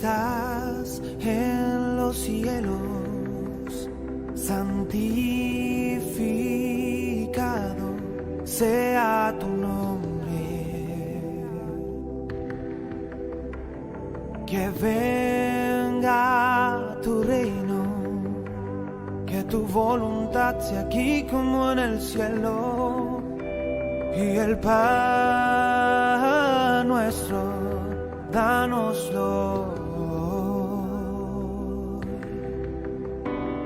estás en los cielos, santificado sea tu nombre. Que venga tu reino, que tu voluntad sea aquí como en el cielo. Y el pan nuestro, dánoslo hoy.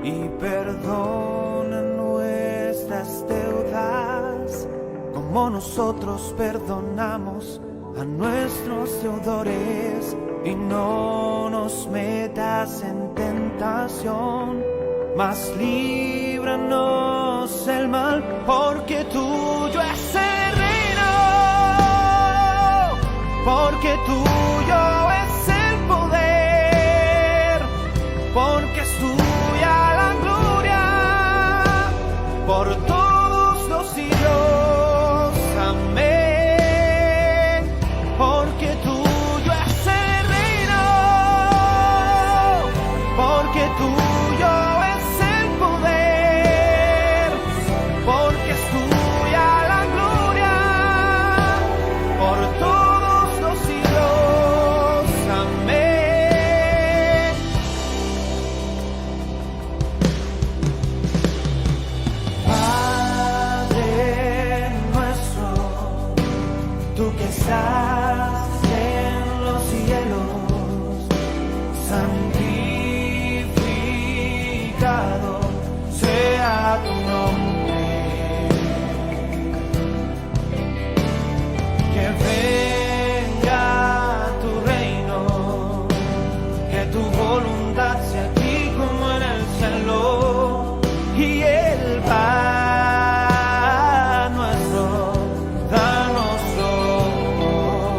Y perdona nuestras deudas, como nosotros perdonamos a nuestros deudores. Y no nos metas en tentación, mas líbranos del mal, porque tuyo es el reino, porque tuyo es el poder, porque es tuya la gloria, por todos los siglos. Amén. Porque tuyo es el reino, porque tuyo es el poder, porque es tuya la gloria, por todos los siglos. Amén. Padre nuestro, tú que estás en los cielos, santificado sea tu nombre. Que venga tu reino, que tu voluntad sea aquí como en el cielo. Y el pan nuestro, dánoslo hoy.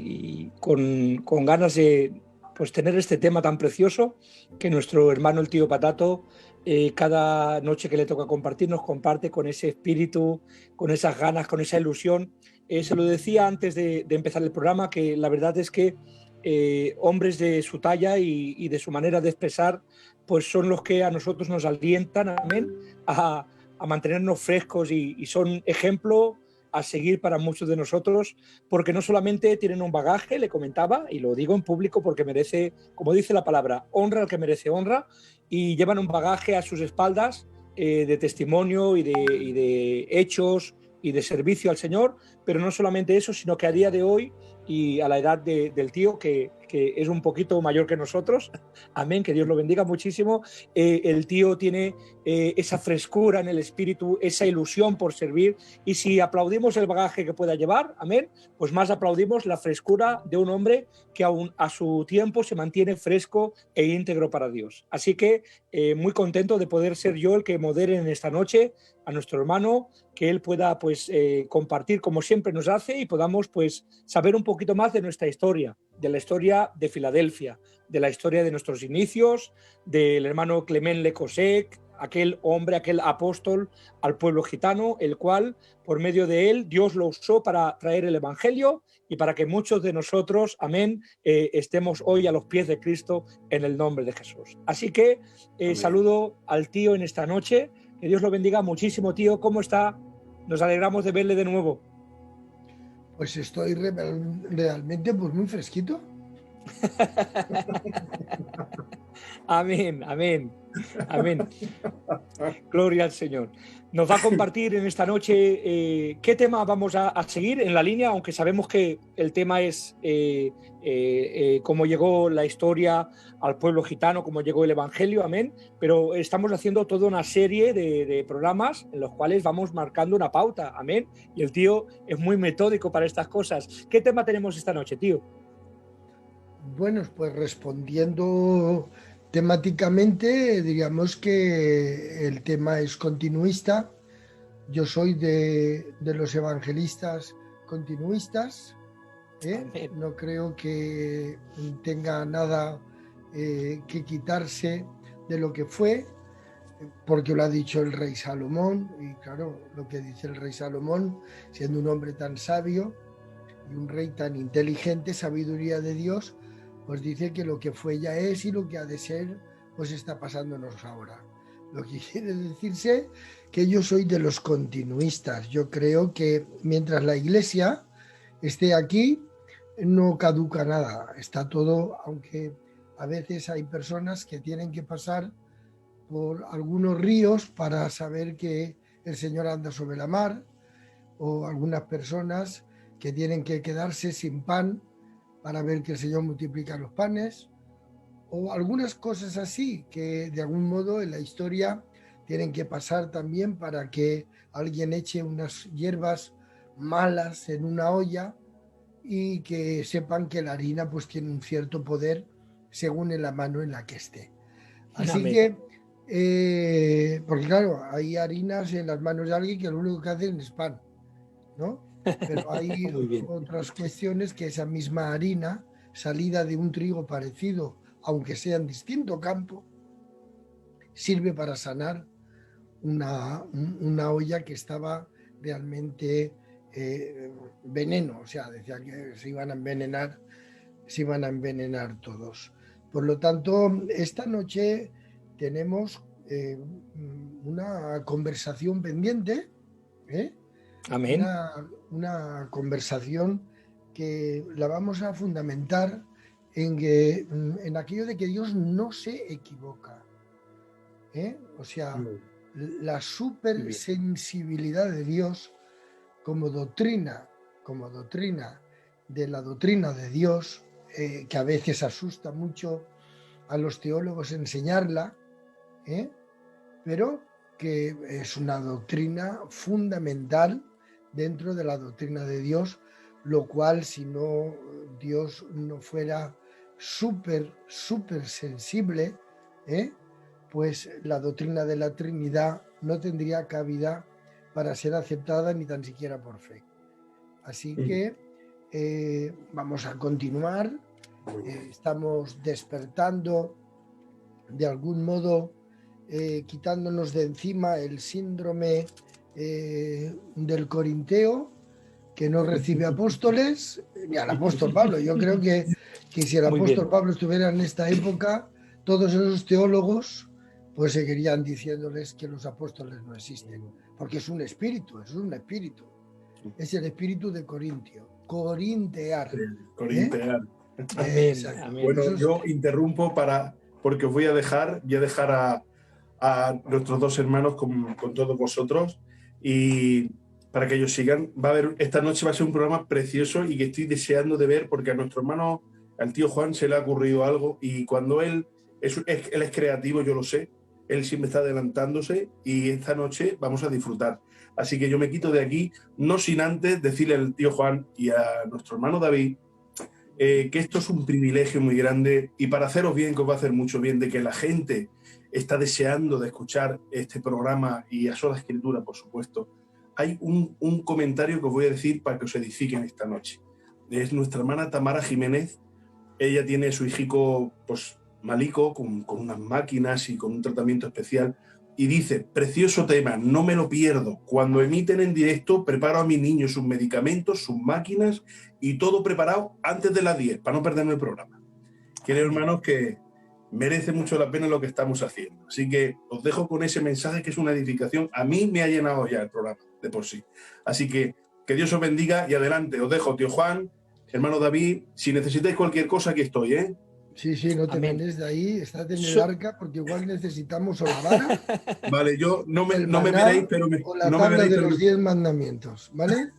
Y con ganas de pues tener este tema tan precioso que nuestro hermano el tío Patato cada noche que le toca compartir nos comparte con ese espíritu, con esas ganas, con esa ilusión. Se lo decía antes de empezar el programa que la verdad es que hombres de su talla y de su manera de expresar pues son los que a nosotros nos alientan, amén, a mantenernos frescos y son ejemplo a seguir para muchos de nosotros, porque no solamente tienen un bagaje, le comentaba, y lo digo en público porque merece, como dice la palabra, honra al que merece honra, y llevan un bagaje a sus espaldas de testimonio y de hechos y de servicio al Señor, pero no solamente eso, sino que a día de hoy y a la edad del tío, que es un poquito mayor que nosotros, amén, que Dios lo bendiga muchísimo, el tío tiene esa frescura en el espíritu, esa ilusión por servir, y si aplaudimos el bagaje que pueda llevar, amén, pues más aplaudimos la frescura de un hombre que aún a su tiempo se mantiene fresco e íntegro para Dios. Así que muy contento de poder ser yo el que modere en esta noche a nuestro hermano, que él pueda pues compartir como siempre nos hace y podamos pues saber un poquito más de nuestra historia, de la historia de Filadelfia, de la historia de nuestros inicios, del hermano Clement Lecosec, aquel hombre, aquel apóstol al pueblo gitano, el cual, por medio de él, Dios lo usó para traer el evangelio y para que muchos de nosotros, amén, estemos hoy a los pies de Cristo en el nombre de Jesús. Así que saludo al tío en esta noche, que Dios lo bendiga muchísimo, tío. ¿Cómo está? Nos alegramos de verle de nuevo. Pues estoy realmente pues muy fresquito. Amén, amén, amén. Gloria al Señor. Nos va a compartir en esta noche qué tema vamos a seguir en la línea, aunque sabemos que el tema es cómo llegó la historia al pueblo gitano, cómo llegó el Evangelio, amén, pero estamos haciendo toda una serie de programas en los cuales vamos marcando una pauta, amén, y el tío es muy metódico para estas cosas. ¿Qué tema tenemos esta noche, tío? Bueno, pues respondiendo temáticamente, diríamos que el tema es continuista. Yo soy de los evangelistas continuistas. No creo que tenga nada que quitarse de lo que fue, porque lo ha dicho el rey Salomón, y claro, lo que dice el rey Salomón, siendo un hombre tan sabio y un rey tan inteligente, sabiduría de Dios, pues dice que lo que fue ya es y lo que ha de ser pues está pasándonos ahora. Lo que quiere decirse que yo soy de los continuistas. Yo creo que mientras la Iglesia esté aquí no caduca nada, está todo, aunque a veces hay personas que tienen que pasar por algunos ríos para saber que el Señor anda sobre la mar, o algunas personas que tienen que quedarse sin pan para ver que el Señor multiplica los panes, o algunas cosas así que de algún modo en la historia tienen que pasar también para que alguien eche unas hierbas malas en una olla y que sepan que la harina pues tiene un cierto poder según en la mano en la que esté. Así Amén. que, porque claro, hay harinas en las manos de alguien que lo único que hacen es pan, ¿no? Pero hay otras cuestiones que esa misma harina, salida de un trigo parecido, aunque sea en distinto campo, sirve para sanar una olla que estaba realmente veneno, o sea, decía que se iban a envenenar todos. Por lo tanto, esta noche tenemos una conversación pendiente, Amén. Una conversación que la vamos a fundamentar en aquello de que Dios no se equivoca. O sea, la supersensibilidad de Dios como doctrina de la doctrina de Dios, que a veces asusta mucho a los teólogos enseñarla, pero que es una doctrina fundamental dentro de la doctrina de Dios, lo cual si no Dios no fuera súper sensible, pues la doctrina de la Trinidad no tendría cabida para ser aceptada ni tan siquiera por fe. Así que vamos a continuar. Estamos despertando de algún modo, quitándonos de encima el síndrome del corinteo, que no recibe apóstoles, ni al apóstol Pablo. Yo creo que si el apóstol Pablo estuviera en esta época, todos esos teólogos pues seguirían diciéndoles que los apóstoles no existen, porque es un espíritu, es el espíritu de Corintio, corintear. Corintear. Amén. Bueno, yo interrumpo porque os voy a dejar a nuestros dos hermanos con todos vosotros, y para que ellos sigan. Esta noche va a ser un programa precioso y que estoy deseando de ver, porque a nuestro hermano, al tío Juan, se le ha ocurrido algo, y cuando él es creativo, yo lo sé, él siempre está adelantándose, y esta noche vamos a disfrutar. Así que yo me quito de aquí, no sin antes decirle al tío Juan y a nuestro hermano David que esto es un privilegio muy grande, y para haceros bien, que os va a hacer mucho bien, de que la gente está deseando de escuchar este programa, y a sola escritura, por supuesto. Hay un comentario que os voy a decir para que os edifiquen esta noche. Es nuestra hermana Tamara Jiménez. Ella tiene su hijico pues, malico, con unas máquinas y con un tratamiento especial, y dice: precioso tema, no me lo pierdo. Cuando emiten en directo, preparo a mi niño sus medicamentos, sus máquinas y todo preparado antes de las 10, para no perderme el programa. Quiero, hermanos, que merece mucho la pena lo que estamos haciendo. Así que os dejo con ese mensaje, que es una edificación. A mí me ha llenado ya el programa, de por sí. Así que Dios os bendiga, y adelante. Os dejo, tío Juan, hermano David. Si necesitáis cualquier cosa, aquí estoy, ¿eh? Sí, no te mandes de ahí, estate en el arca, porque igual necesitamos o la vara. Vale, yo no me maná, veréis, pero o la tabla de los 10 mandamientos, ¿vale?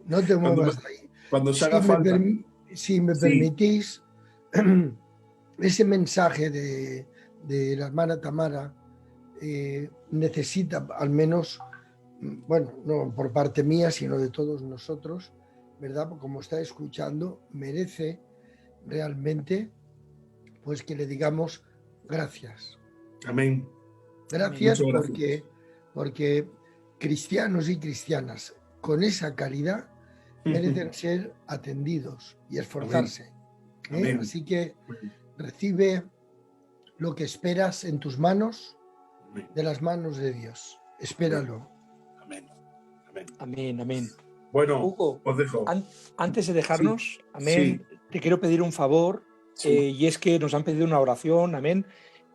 No te muevas de ahí. Cuando se haga falta. Si me permitís, ese mensaje de la hermana Tamara necesita, al menos, bueno, no por parte mía, sino de todos nosotros, ¿verdad? Como está escuchando, merece realmente pues que le digamos gracias. Amén. Gracias, porque cristianos y cristianas con esa calidad merecen ser atendidos y esforzarse. Amén. Así que recibe lo que esperas en tus manos, de las manos de Dios. Espéralo. Amén. Bueno, Hugo, os dejo. Antes de dejarnos, amén, te quiero pedir un favor, y es que nos han pedido una oración, amén,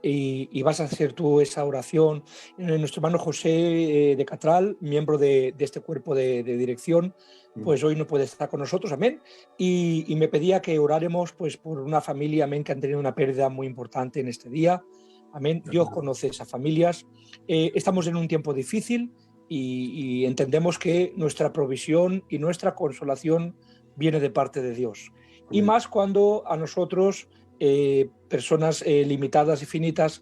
y vas a hacer tú esa oración. Nuestro hermano José de Catral, miembro de este cuerpo de dirección, pues hoy no puede estar con nosotros, amén, y me pedía que oráremos pues por una familia, amén, que han tenido una pérdida muy importante en este día, amén. Dios conoce esas familias. Estamos en un tiempo difícil, y entendemos que nuestra provisión y nuestra consolación viene de parte de Dios. Y más cuando a nosotros, personas limitadas y finitas,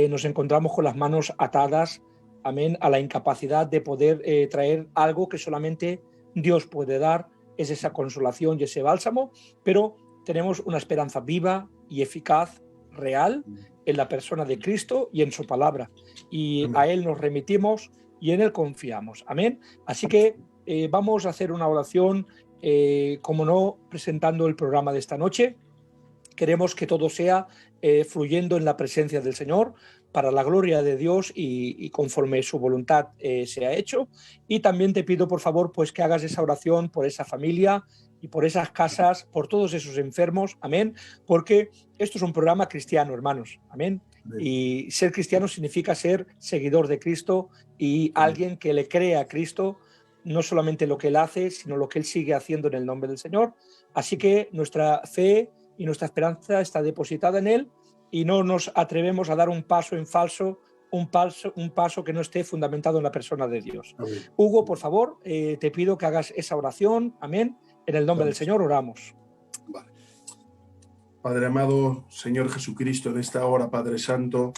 nos encontramos con las manos atadas, amén, a la incapacidad de poder traer algo que solamente Dios puede dar, es esa consolación y ese bálsamo, pero tenemos una esperanza viva y eficaz, real, en la persona de Cristo y en su palabra. Y a Él nos remitimos y en Él confiamos. Amén. Así que vamos a hacer una oración, como no, presentando el programa de esta noche. Queremos que todo sea fluyendo en la presencia del Señor, para la gloria de Dios y conforme su voluntad sea hecho. Y también te pido, por favor, pues que hagas esa oración por esa familia y por esas casas, por todos esos enfermos, amén, porque esto es un programa cristiano, hermanos, amén. Y ser cristiano significa ser seguidor de Cristo y alguien que le cree a Cristo, no solamente lo que Él hace, sino lo que Él sigue haciendo en el nombre del Señor. Así que nuestra fe y nuestra esperanza está depositada en Él, y no nos atrevemos a dar un paso en falso, un paso que no esté fundamentado en la persona de Dios. Amén. Hugo, por favor, te pido que hagas esa oración, amén. En el nombre del Señor oramos. Vale. Padre amado, Señor Jesucristo, en esta hora, Padre Santo,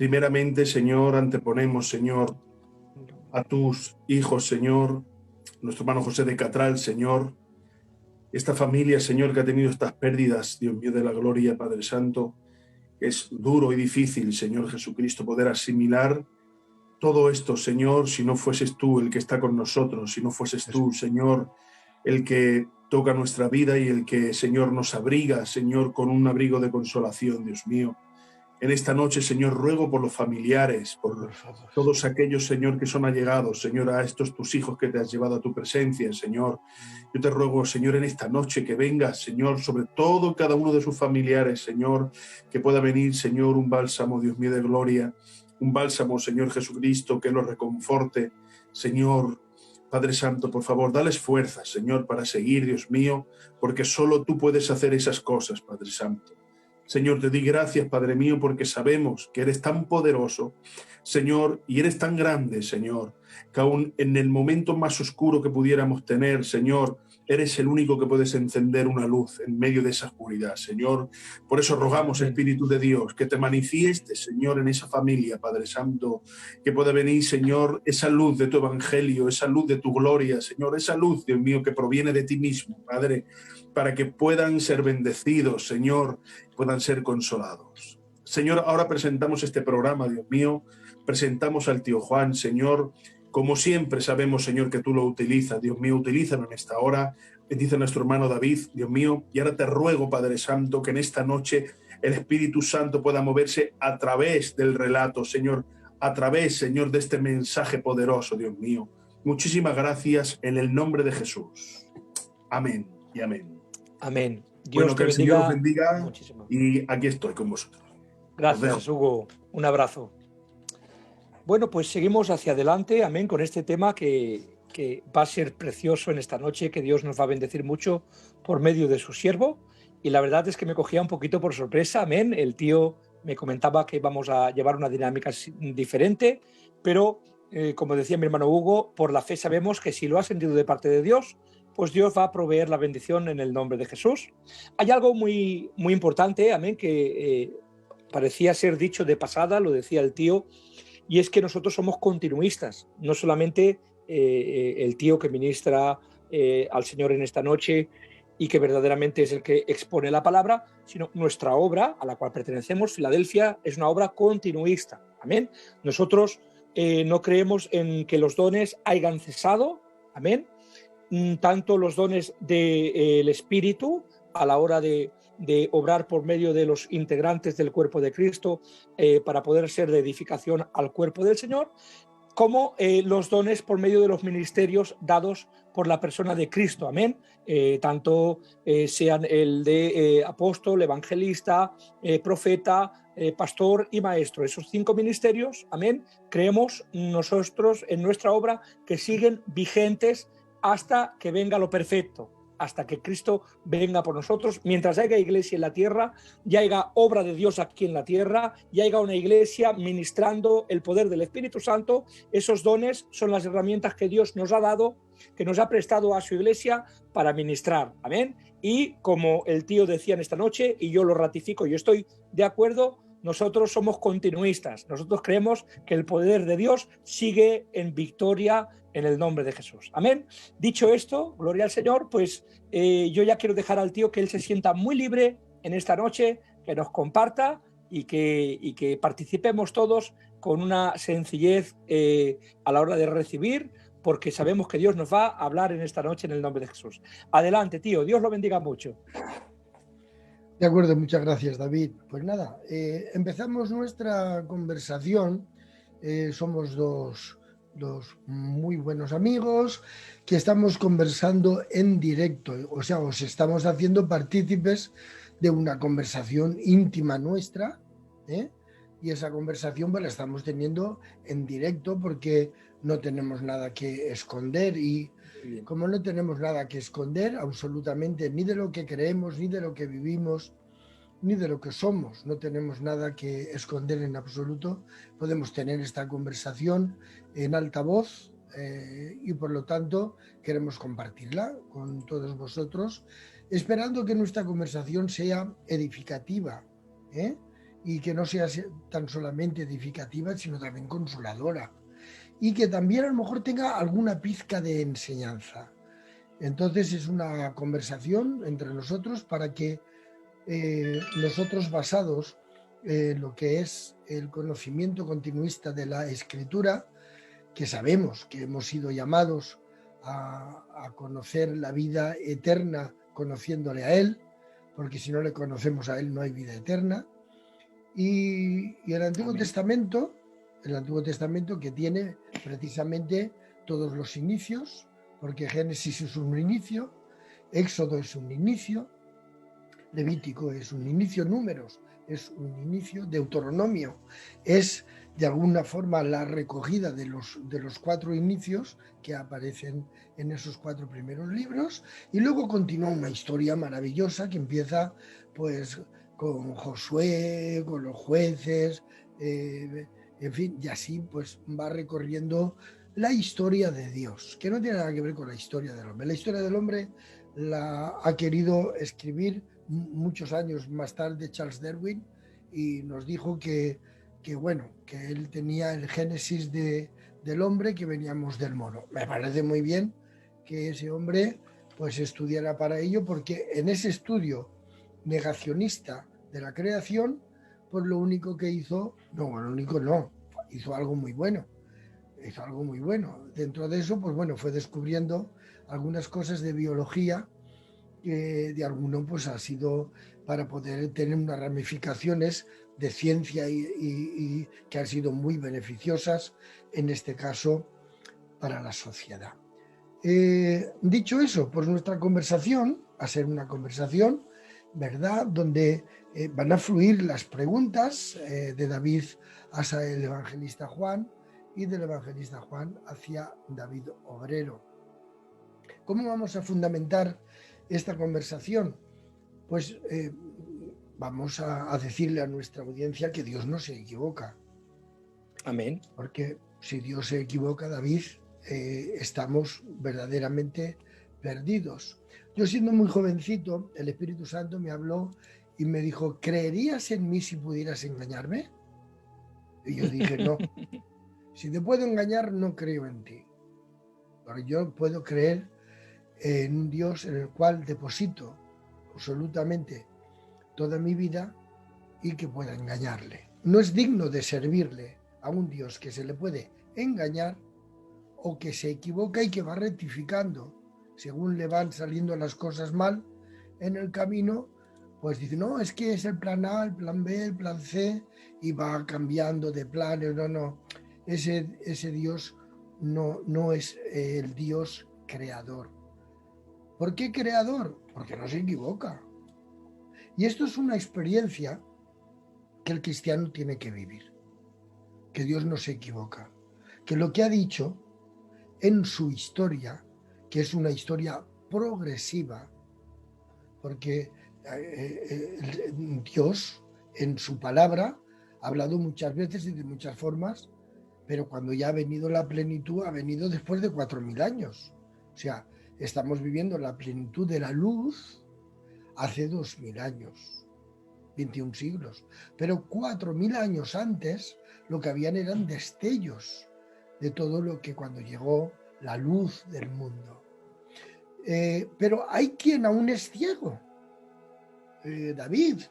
Primeramente, Señor, anteponemos, Señor, a tus hijos, Señor, nuestro hermano José de Catral, Señor, esta familia, Señor, que ha tenido estas pérdidas, Dios mío de la gloria, Padre Santo. Es duro y difícil, Señor Jesucristo, poder asimilar todo esto, Señor, si no fueses tú el que está con nosotros, si no fueses tú, Señor, el que toca nuestra vida y el que, Señor, nos abriga, Señor, con un abrigo de consolación, Dios mío. En esta noche, Señor, ruego por los familiares, por todos aquellos, Señor, que son allegados, Señor, a estos tus hijos que te has llevado a tu presencia, Señor. Yo te ruego, Señor, en esta noche que venga, Señor, sobre todo cada uno de sus familiares, Señor, que pueda venir, Señor, un bálsamo, Dios mío, de gloria, un bálsamo, Señor Jesucristo, que los reconforte, Señor. Padre Santo, por favor, dales fuerzas, Señor, para seguir, Dios mío, porque solo tú puedes hacer esas cosas, Padre Santo. Señor, te di gracias, Padre mío, porque sabemos que eres tan poderoso, Señor, y eres tan grande, Señor, que aún en el momento más oscuro que pudiéramos tener, Señor, eres el único que puedes encender una luz en medio de esa oscuridad, Señor. Por eso rogamos, Espíritu de Dios, que te manifiestes, Señor, en esa familia, Padre Santo, que pueda venir, Señor, esa luz de tu evangelio, esa luz de tu gloria, Señor, esa luz, Dios mío, que proviene de ti mismo, Padre, para que puedan ser bendecidos, Señor, puedan ser consolados. Señor, ahora presentamos este programa, Dios mío, presentamos al tío Juan, Señor, como siempre sabemos, Señor, que tú lo utilizas, Dios mío, utilízalo en esta hora, bendice a nuestro hermano David, Dios mío, y ahora te ruego, Padre Santo, que en esta noche el Espíritu Santo pueda moverse a través del relato, Señor, a través, Señor, de este mensaje poderoso, Dios mío. Muchísimas gracias en el nombre de Jesús. Amén y amén. Amén. Dios Bueno, que te el Señor os bendiga bendiga muchísimo. y aquí estoy con vosotros. Gracias, Hugo. Un abrazo. Bueno, pues seguimos hacia adelante, amén, con este tema que va a ser precioso en esta noche, que Dios nos va a bendecir mucho por medio de su siervo. Y la verdad es que me cogía un poquito por sorpresa, amén. El tío me comentaba que vamos a llevar una dinámica diferente, pero como decía mi hermano Hugo, por la fe sabemos que si lo ha sentido de parte de Dios, pues Dios va a proveer la bendición en el nombre de Jesús. Hay algo muy, muy importante, amén, que parecía ser dicho de pasada, lo decía el tío, y es que nosotros somos continuistas, no solamente el tío que ministra al Señor en esta noche y que verdaderamente es el que expone la palabra, sino nuestra obra, a la cual pertenecemos, Filadelfia, es una obra continuista. Amén. Nosotros no creemos en que los dones hayan cesado, amén, tanto los dones del Espíritu a la hora de obrar por medio de los integrantes del cuerpo de Cristo para poder ser de edificación al cuerpo del Señor, como los dones por medio de los ministerios dados por la persona de Cristo, amén, tanto sean el de apóstol, evangelista, profeta, pastor y maestro. Esos 5 ministerios, amén, creemos nosotros en nuestra obra que siguen vigentes hasta que venga lo perfecto, hasta que Cristo venga por nosotros. Mientras haya iglesia en la tierra, ya haya obra de Dios aquí en la tierra, ya haya una iglesia ministrando el poder del Espíritu Santo, esos dones son las herramientas que Dios nos ha dado, que nos ha prestado a su iglesia para ministrar. Amén. Y como el tío decía en esta noche, y yo lo ratifico, yo estoy de acuerdo, nosotros somos continuistas. Nosotros creemos que el poder de Dios sigue en victoria en el nombre de Jesús. Amén. Dicho esto, gloria al Señor, pues yo ya quiero dejar al tío que él se sienta muy libre en esta noche, que nos comparta y que participemos todos con una sencillez a la hora de recibir, porque sabemos que Dios nos va a hablar en esta noche en el nombre de Jesús. Adelante, tío. Dios lo bendiga mucho. De acuerdo, muchas gracias, David. Pues nada, empezamos nuestra conversación. Somos dos muy buenos amigos que estamos conversando en directo, o sea, os estamos haciendo partícipes de una conversación íntima nuestra, y esa conversación pues la estamos teniendo en directo porque no tenemos nada que esconder, y como no tenemos nada que esconder absolutamente ni de lo que creemos, ni de lo que vivimos, ni de lo que somos, no tenemos nada que esconder en absoluto, podemos tener esta conversación en alta voz y por lo tanto queremos compartirla con todos vosotros, esperando que nuestra conversación sea edificativa y que no sea tan solamente edificativa, sino también consoladora, y que también a lo mejor tenga alguna pizca de enseñanza. Entonces es una conversación entre nosotros para que nosotros, basados en lo que es el conocimiento continuista de la Escritura, que sabemos que hemos sido llamados a conocer la vida eterna conociéndole a Él, porque si no le conocemos a Él no hay vida eterna, y el Antiguo Testamento, que tiene precisamente todos los inicios, porque Génesis es un inicio, Éxodo es un inicio, Levítico es un inicio, Números es un inicio, Deuteronomio es de alguna forma la recogida de los 4 inicios que aparecen en esos 4 primeros libros, y luego continúa una historia maravillosa que empieza pues con Josué, con los jueces, en fin, y así pues va recorriendo la historia de Dios, que no tiene nada que ver con la historia del hombre. La historia del hombre la ha querido escribir muchos años más tarde Charles Darwin, y nos dijo que él tenía el génesis del hombre, que veníamos del mono. Me parece muy bien que ese hombre pues estudiara para ello, porque en ese estudio negacionista de la creación, pues lo único que hizo, hizo algo muy bueno. Dentro de eso, pues bueno, fue descubriendo algunas cosas de biología que de alguno pues ha sido para poder tener unas ramificaciones de ciencia y que han sido muy beneficiosas, en este caso, para la sociedad. Dicho eso, pues nuestra conversación va a ser una conversación, ¿verdad?, donde van a fluir las preguntas de David hacia el evangelista Juan y del evangelista Juan hacia David Obrero. ¿Cómo vamos a fundamentar esta conversación? Pues vamos a decirle a nuestra audiencia que Dios no se equivoca. Amén. Porque si Dios se equivoca, David, estamos verdaderamente perdidos. Yo, siendo muy jovencito, el Espíritu Santo me habló y me dijo: ¿creerías en mí si pudieras engañarme? Y yo dije: no. Si te puedo engañar, no creo en ti. Pero yo puedo creer en un Dios en el cual deposito absolutamente toda mi vida y que pueda engañarle. No es digno de servirle a un Dios que se le puede engañar o que se equivoca y que va rectificando según le van saliendo las cosas mal en el camino. Pues dice: no, es que es el plan A, el plan B, el plan C, y va cambiando de planes. No. Ese Dios no es el Dios creador. ¿Por qué creador? Porque no se equivoca. Y esto es una experiencia que el cristiano tiene que vivir. Que Dios no se equivoca. Que lo que ha dicho en su historia, que es una historia progresiva, porque Dios en su palabra ha hablado muchas veces y de muchas formas, pero cuando ya ha venido la plenitud, ha venido después de 4.000 años. O sea, estamos viviendo la plenitud de la luz hace 2.000 años, 21 siglos. Pero 4.000 años antes lo que habían eran destellos de todo lo que cuando llegó la luz del mundo. Pero hay quien aún es ciego. David,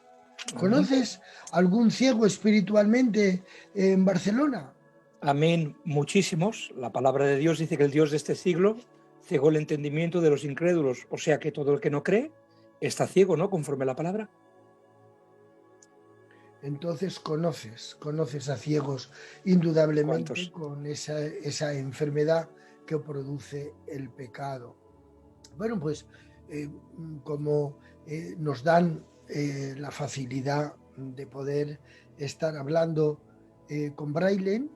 ¿conoces algún ciego espiritualmente en Barcelona? Amén, muchísimos. La palabra de Dios dice que el Dios de este siglo cegó el entendimiento de los incrédulos, o sea que todo el que no cree está ciego, ¿no?, conforme a la palabra. Entonces conoces a ciegos indudablemente. ¿Cuántos? Con esa enfermedad que produce el pecado. Bueno, pues como nos dan la facilidad de poder estar hablando con Braille,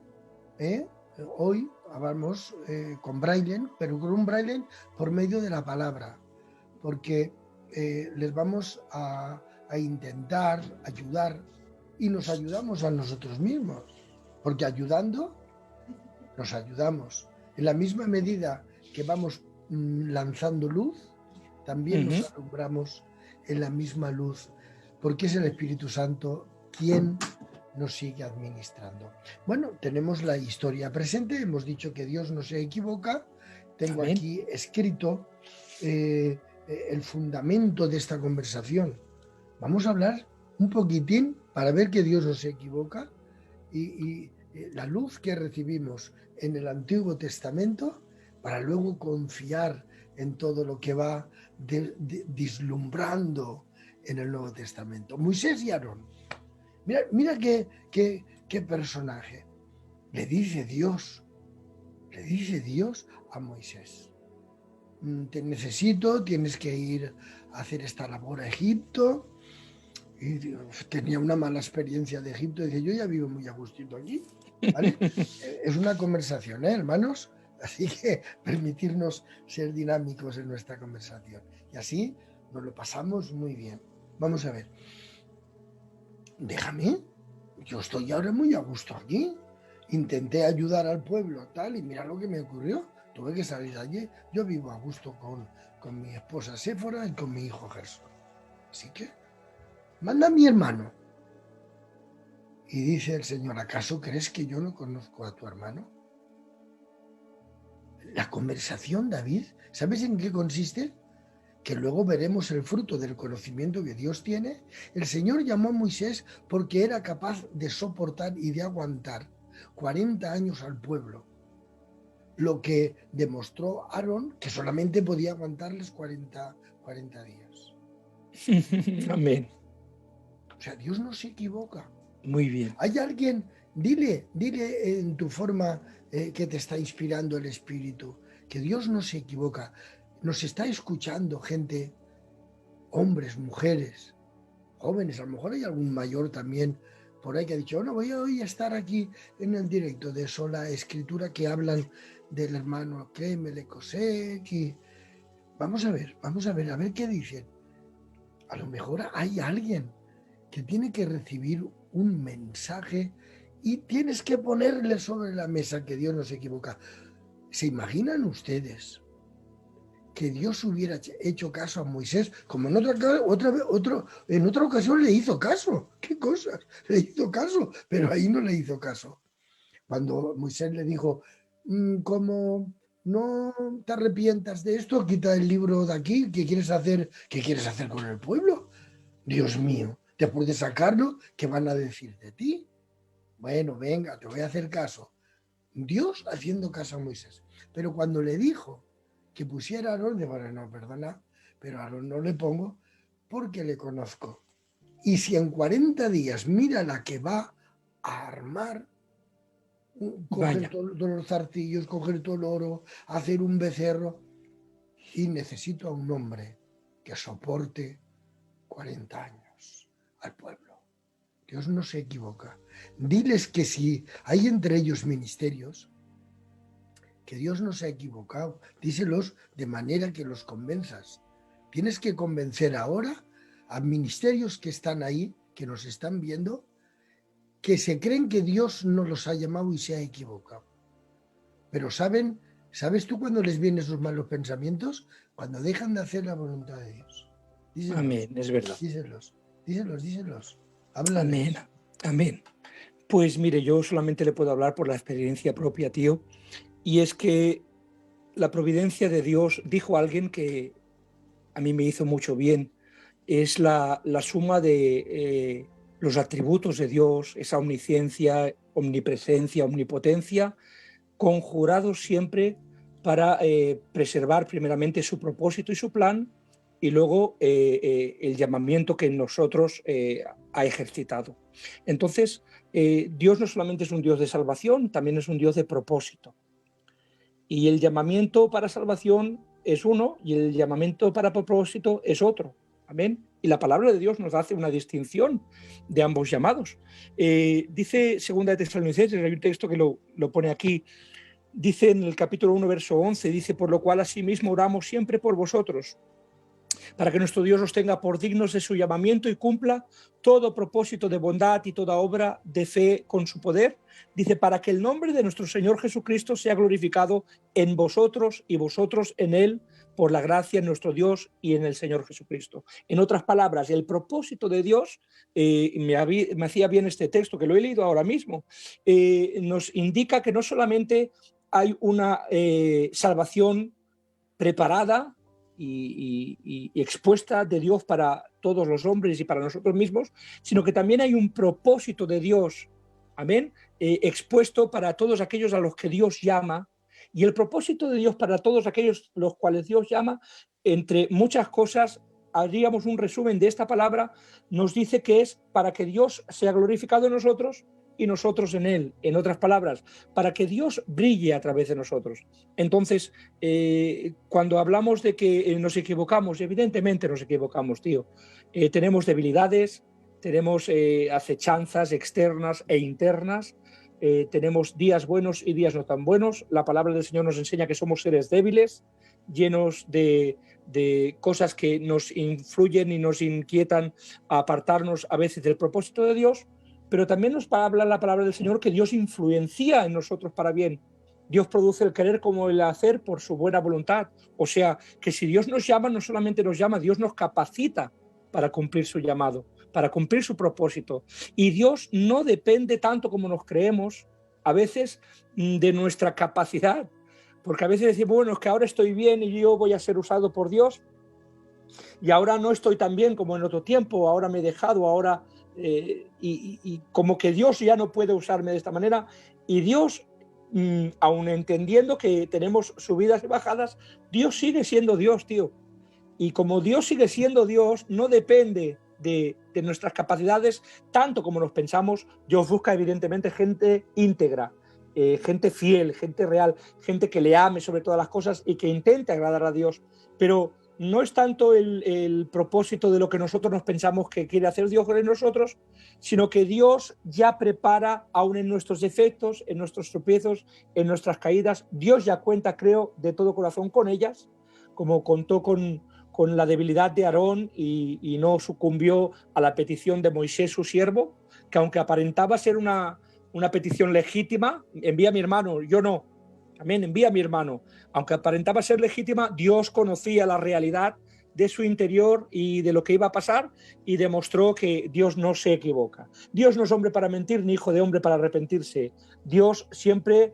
hoy hablamos con Braille, pero con un Braille por medio de la palabra, porque les vamos a intentar ayudar, y nos ayudamos a nosotros mismos, porque ayudando nos ayudamos. En la misma medida que vamos lanzando luz, también nos alumbramos en la misma luz, porque es el Espíritu Santo quién nos sigue administrando. Bueno, tenemos la historia presente, hemos dicho que Dios no se equivoca. Tengo Amén. aquí escrito el fundamento de esta conversación. Vamos a hablar un poquitín para ver que Dios no se equivoca y la luz que recibimos en el Antiguo Testamento para luego confiar en todo lo que va vislumbrando en el Nuevo Testamento. Moisés y Aarón. Mira qué personaje. Le dice Dios a Moisés: te necesito, tienes que ir a hacer esta labor a Egipto. Y tenía una mala experiencia de Egipto, dice: yo ya vivo muy a gustito aquí, ¿vale? Es una conversación, hermanos, así que permitirnos ser dinámicos en nuestra conversación, y así nos lo pasamos muy bien. Vamos a ver, déjame, yo estoy ahora muy a gusto aquí, intenté ayudar al pueblo tal, y mira lo que me ocurrió, tuve que salir de allí. Yo vivo a gusto con mi esposa Séfora y con mi hijo Gerson, así que manda a mi hermano. Y dice el Señor: ¿acaso crees que yo no conozco a tu hermano? La conversación, David, ¿sabes en qué consiste? Que luego veremos el fruto del conocimiento que Dios tiene. El Señor llamó a Moisés porque era capaz de soportar y de aguantar 40 años al pueblo, lo que demostró Aarón, que solamente podía aguantarles 40 días. Amén. O sea, Dios no se equivoca. Muy bien. Hay alguien, dile en tu forma que te está inspirando el Espíritu, que Dios no se equivoca. Nos está escuchando gente, hombres, mujeres, jóvenes, a lo mejor hay algún mayor también por ahí que ha dicho: no, voy hoy a estar aquí en el directo de Sola Escritura, que hablan del hermano Clemele Kosek, y vamos a ver qué dicen. A lo mejor hay alguien que tiene que recibir un mensaje y tienes que ponerle sobre la mesa que Dios no se equivoca. ¿Se imaginan ustedes que Dios hubiera hecho caso a Moisés, como en otra ocasión le hizo caso? ¿Qué cosas? Le hizo caso, pero ahí no le hizo caso. Cuando Moisés le dijo: como no te arrepientas de esto, quita el libro de aquí, ¿qué quieres hacer con el pueblo? Dios mío, después de sacarlo, ¿qué van a decir de ti? Bueno, venga, te voy a hacer caso. Dios haciendo caso a Moisés. Pero cuando le dijo que pusiera a Aarón, dijo: no, perdona, pero a Aarón no le pongo porque le conozco. Y si en 40 días mira la que va a armar, coger todos los zarcillos, coger todo el oro, hacer un becerro, y necesito a un hombre que soporte 40 años al pueblo. Dios no se equivoca. Diles que si hay entre ellos ministerios, que Dios no se ha equivocado, díselos de manera que los convenzas. Tienes que convencer ahora a ministerios que están ahí, que nos están viendo, que se creen que Dios no los ha llamado y se ha equivocado. Pero ¿sabes tú cuándo les vienen esos malos pensamientos? Cuando dejan de hacer la voluntad de Dios. Díselos, amén, es verdad. Díselos. Háblales. Amén. Pues mire, yo solamente le puedo hablar por la experiencia propia, tío, y es que la providencia de Dios, dijo alguien que a mí me hizo mucho bien, es la suma de los atributos de Dios, esa omnisciencia, omnipresencia, omnipotencia, conjurados siempre para preservar primeramente su propósito y su plan, y luego el llamamiento que en nosotros ha ejercitado. Entonces, Dios no solamente es un Dios de salvación, también es un Dios de propósito. Y el llamamiento para salvación es uno y el llamamiento para propósito es otro. Amén. Y la palabra de Dios nos hace una distinción de ambos llamados. Dice 2 de Tesalonicenses, hay un texto que lo pone aquí, dice en el capítulo 1, verso 11, dice: por lo cual asimismo oramos siempre por vosotros, para que nuestro Dios os tenga por dignos de su llamamiento y cumpla todo propósito de bondad y toda obra de fe con su poder. Dice: para que el nombre de nuestro Señor Jesucristo sea glorificado en vosotros y vosotros en Él, por la gracia en nuestro Dios y en el Señor Jesucristo. En otras palabras, el propósito de Dios, me hacía bien este texto, que lo he leído ahora mismo, nos indica que no solamente hay una salvación preparada y expuesta de Dios para todos los hombres y para nosotros mismos, sino que también hay un propósito de Dios, amén, expuesto para todos aquellos a los que Dios llama. Y el propósito de Dios para todos aquellos los cuales Dios llama, entre muchas cosas, haríamos un resumen de esta palabra, nos dice que es para que Dios sea glorificado en nosotros y nosotros en Él. En otras palabras, para que Dios brille a través de nosotros. Entonces, cuando hablamos de que nos equivocamos, evidentemente nos equivocamos, tío. Tenemos debilidades, tenemos acechanzas externas e internas, tenemos días buenos y días no tan buenos. La palabra del Señor nos enseña que somos seres débiles, llenos de cosas que nos influyen y nos inquietan a apartarnos a veces del propósito de Dios, pero también nos habla la palabra del Señor que Dios influencia en nosotros para bien. Dios produce el querer como el hacer por su buena voluntad. O sea, que si Dios nos llama, no solamente nos llama, Dios nos capacita para cumplir su llamado, para cumplir su propósito. Y Dios no depende tanto como nos creemos, a veces, de nuestra capacidad. Porque a veces decimos, bueno, es que ahora estoy bien y yo voy a ser usado por Dios, y ahora no estoy tan bien como en otro tiempo, ahora me he dejado, ahora... y como que Dios ya no puede usarme de esta manera, y Dios, aun entendiendo que tenemos subidas y bajadas, Dios sigue siendo Dios, tío. Y como Dios sigue siendo Dios, no depende de nuestras capacidades tanto como nos pensamos. Dios busca evidentemente gente íntegra, gente fiel, gente real, gente que le ame sobre todas las cosas y que intente agradar a Dios, pero no es tanto el propósito de lo que nosotros nos pensamos que quiere hacer Dios en nosotros, sino que Dios ya prepara, aún en nuestros defectos, en nuestros tropiezos, en nuestras caídas, Dios ya cuenta, creo, de todo corazón con ellas, como contó con la debilidad de Aarón y no sucumbió a la petición de Moisés, su siervo, que aunque aparentaba ser una petición legítima, envía a mi hermano, yo no, también envía a mi hermano. Aunque aparentaba ser legítima, Dios conocía la realidad de su interior y de lo que iba a pasar y demostró que Dios no se equivoca. Dios no es hombre para mentir ni hijo de hombre para arrepentirse. Dios siempre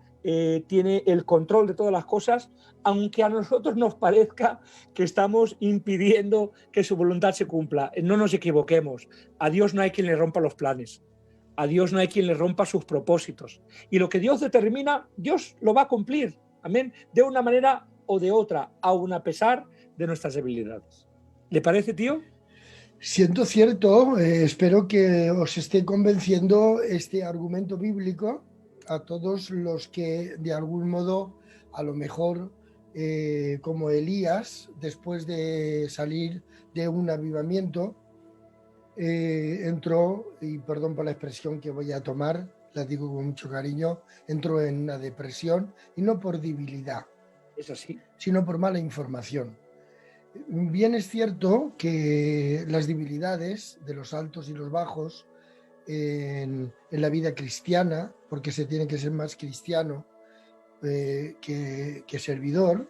tiene el control de todas las cosas, aunque a nosotros nos parezca que estamos impidiendo que su voluntad se cumpla. No nos equivoquemos. A Dios no hay quien le rompa los planes. A Dios no hay quien le rompa sus propósitos. Y lo que Dios determina, Dios lo va a cumplir. Amén. De una manera o de otra, aun a pesar de nuestras debilidades. ¿Le parece, tío? Siento cierto, espero que os esté convenciendo este argumento bíblico a todos los que de algún modo, a lo mejor como Elías, después de salir de un avivamiento, entró, y perdón por la expresión que voy a tomar, la digo con mucho cariño, entró en una depresión, y no por debilidad, Es así, sino por mala información. Bien es cierto que las debilidades de los altos y los bajos en la vida cristiana, porque se tiene que ser más cristiano que servidor,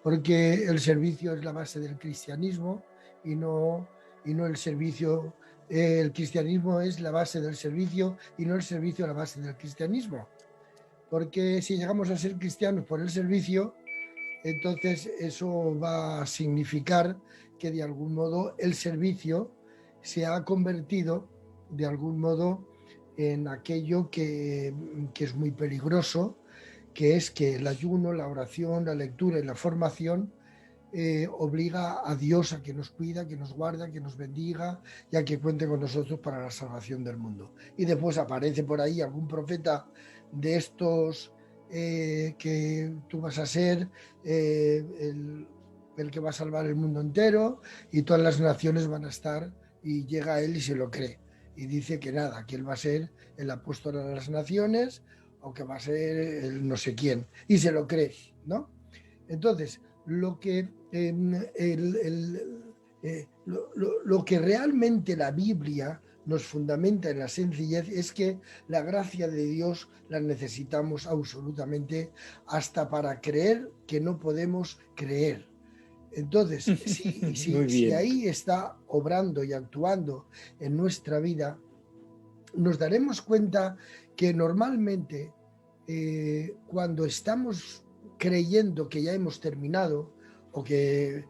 porque el servicio es la base del cristianismo y no el servicio. El cristianismo es la base del servicio y no el servicio la base del cristianismo, porque si llegamos a ser cristianos por el servicio, entonces eso va a significar que de algún modo el servicio se ha convertido de algún modo en aquello que es muy peligroso, que es que el ayuno, la oración, la lectura y la formación obliga a Dios a que nos cuida, que nos guarda, que nos bendiga y a que cuente con nosotros para la salvación del mundo. Y después aparece por ahí algún profeta de estos que tú vas a ser el que va a salvar el mundo entero y todas las naciones van a estar, y llega él y se lo cree y dice que nada, que él va a ser el apóstol a las naciones o que va a ser el no sé quién, y se lo cree, ¿no? Entonces, lo que realmente la Biblia nos fundamenta en la sencillez es que la gracia de Dios la necesitamos absolutamente hasta para creer que no podemos creer, Entonces, Muy si bien. ahí está obrando y actuando en nuestra vida, nos daremos cuenta que normalmente cuando estamos creyendo que ya hemos terminado o que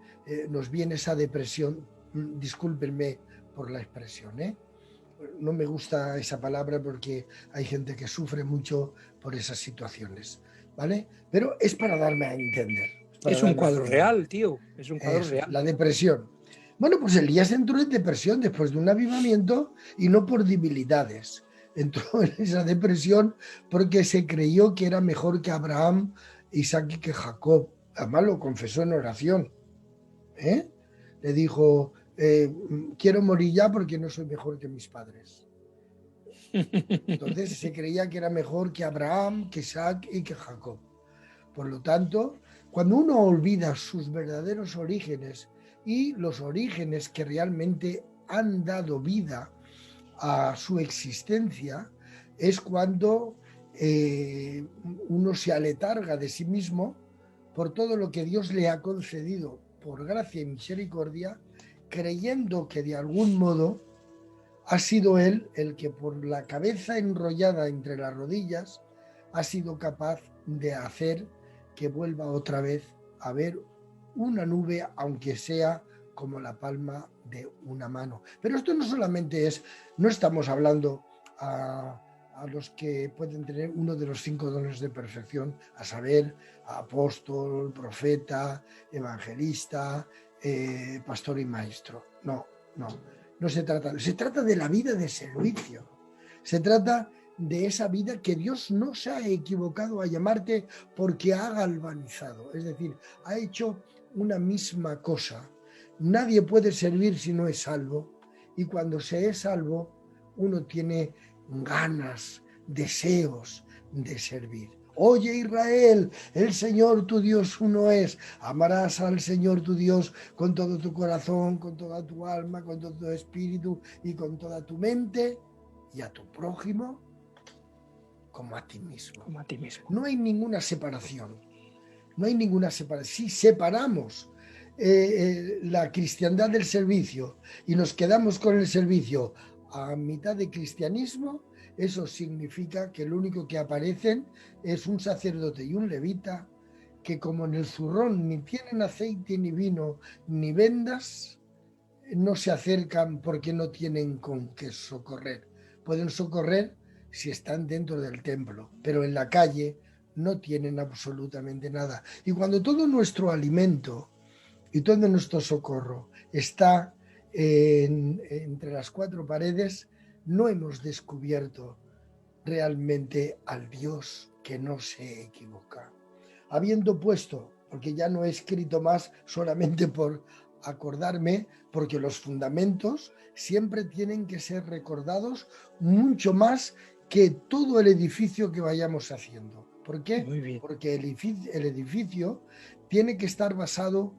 nos viene esa depresión, discúlpenme por la expresión, no me gusta esa palabra porque hay gente que sufre mucho por esas situaciones, ¿vale? Pero es para darme a entender. Es un cuadro real, tío. Es un cuadro Eso es, real. la depresión. Bueno, pues Elías entró en depresión después de un avivamiento y no por debilidades. Entró en esa depresión porque se creyó que era mejor que Abraham, Isaac y que Jacob. Además lo confesó en oración. Le dijo, quiero morir ya porque no soy mejor que mis padres. Entonces se creía que era mejor que Abraham, que Isaac y que Jacob. Por lo tanto, cuando uno olvida sus verdaderos orígenes y los orígenes que realmente han dado vida a su existencia, es cuando uno se aletarga de sí mismo por todo lo que Dios le ha concedido por gracia y misericordia, creyendo que de algún modo ha sido Él el que por la cabeza enrollada entre las rodillas ha sido capaz de hacer que vuelva otra vez a ver una nube, aunque sea como la palma de una mano. Pero esto no solamente es, no estamos hablando a los que pueden tener uno de los 5 dones de perfección, a saber, apóstol, profeta, evangelista, pastor y maestro. No se trata de la vida de servicio. Se trata de esa vida que Dios no se ha equivocado a llamarte porque ha galvanizado. Es decir, ha hecho una misma cosa. Nadie puede servir si no es salvo. Y cuando se es salvo, uno tiene ganas, deseos de servir. Oye Israel, el Señor tu Dios uno es. Amarás al Señor tu Dios con todo tu corazón, con toda tu alma, con todo tu espíritu y con toda tu mente, y a tu prójimo como a ti mismo. Como a ti mismo. No hay ninguna separación. No hay ninguna separación. Si separamos la cristiandad del servicio y nos quedamos con el servicio a mitad de cristianismo, eso significa que lo único que aparecen es un sacerdote y un levita que, como en el zurrón ni tienen aceite ni vino ni vendas, no se acercan porque no tienen con qué socorrer. Pueden socorrer si están dentro del templo, pero en la calle no tienen absolutamente nada. Y cuando todo nuestro alimento y todo nuestro socorro está entre las 4 paredes, no hemos descubierto realmente al Dios que no se equivoca. Habiendo puesto, porque ya no he escrito más solamente por acordarme, porque los fundamentos siempre tienen que ser recordados mucho más que todo el edificio que vayamos haciendo. ¿Por qué? Muy bien. Porque el edificio tiene que estar basado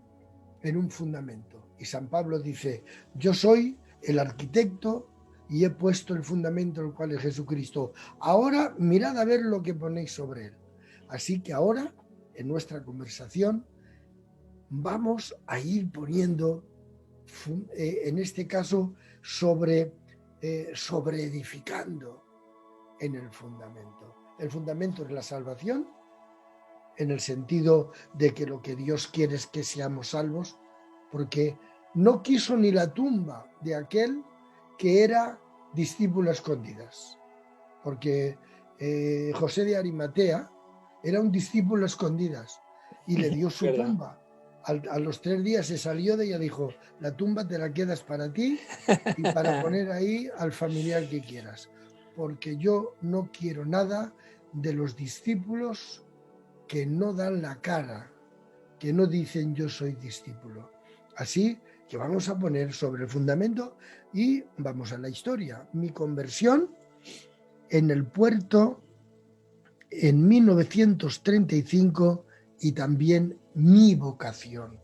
en un fundamento. Y San Pablo dice, yo soy el arquitecto y he puesto el fundamento, el cual es Jesucristo. Ahora mirad a ver lo que ponéis sobre él. Así que ahora, en nuestra conversación, vamos a ir poniendo, en este caso, sobre edificando en el fundamento. El fundamento es la salvación, en el sentido de que lo que Dios quiere es que seamos salvos, porque no quiso ni la tumba de aquel que era discípulo a escondidas, porque José de Arimatea era un discípulo a escondidas y le dio su tumba. A los 3 días se salió de ella y dijo, la tumba te la quedas para ti y para poner ahí al familiar que quieras, porque yo no quiero nada de los discípulos que no dan la cara, que no dicen yo soy discípulo. Así que vamos a poner sobre el fundamento y vamos a la historia. Mi conversión en el puerto en 1935 y también mi vocación.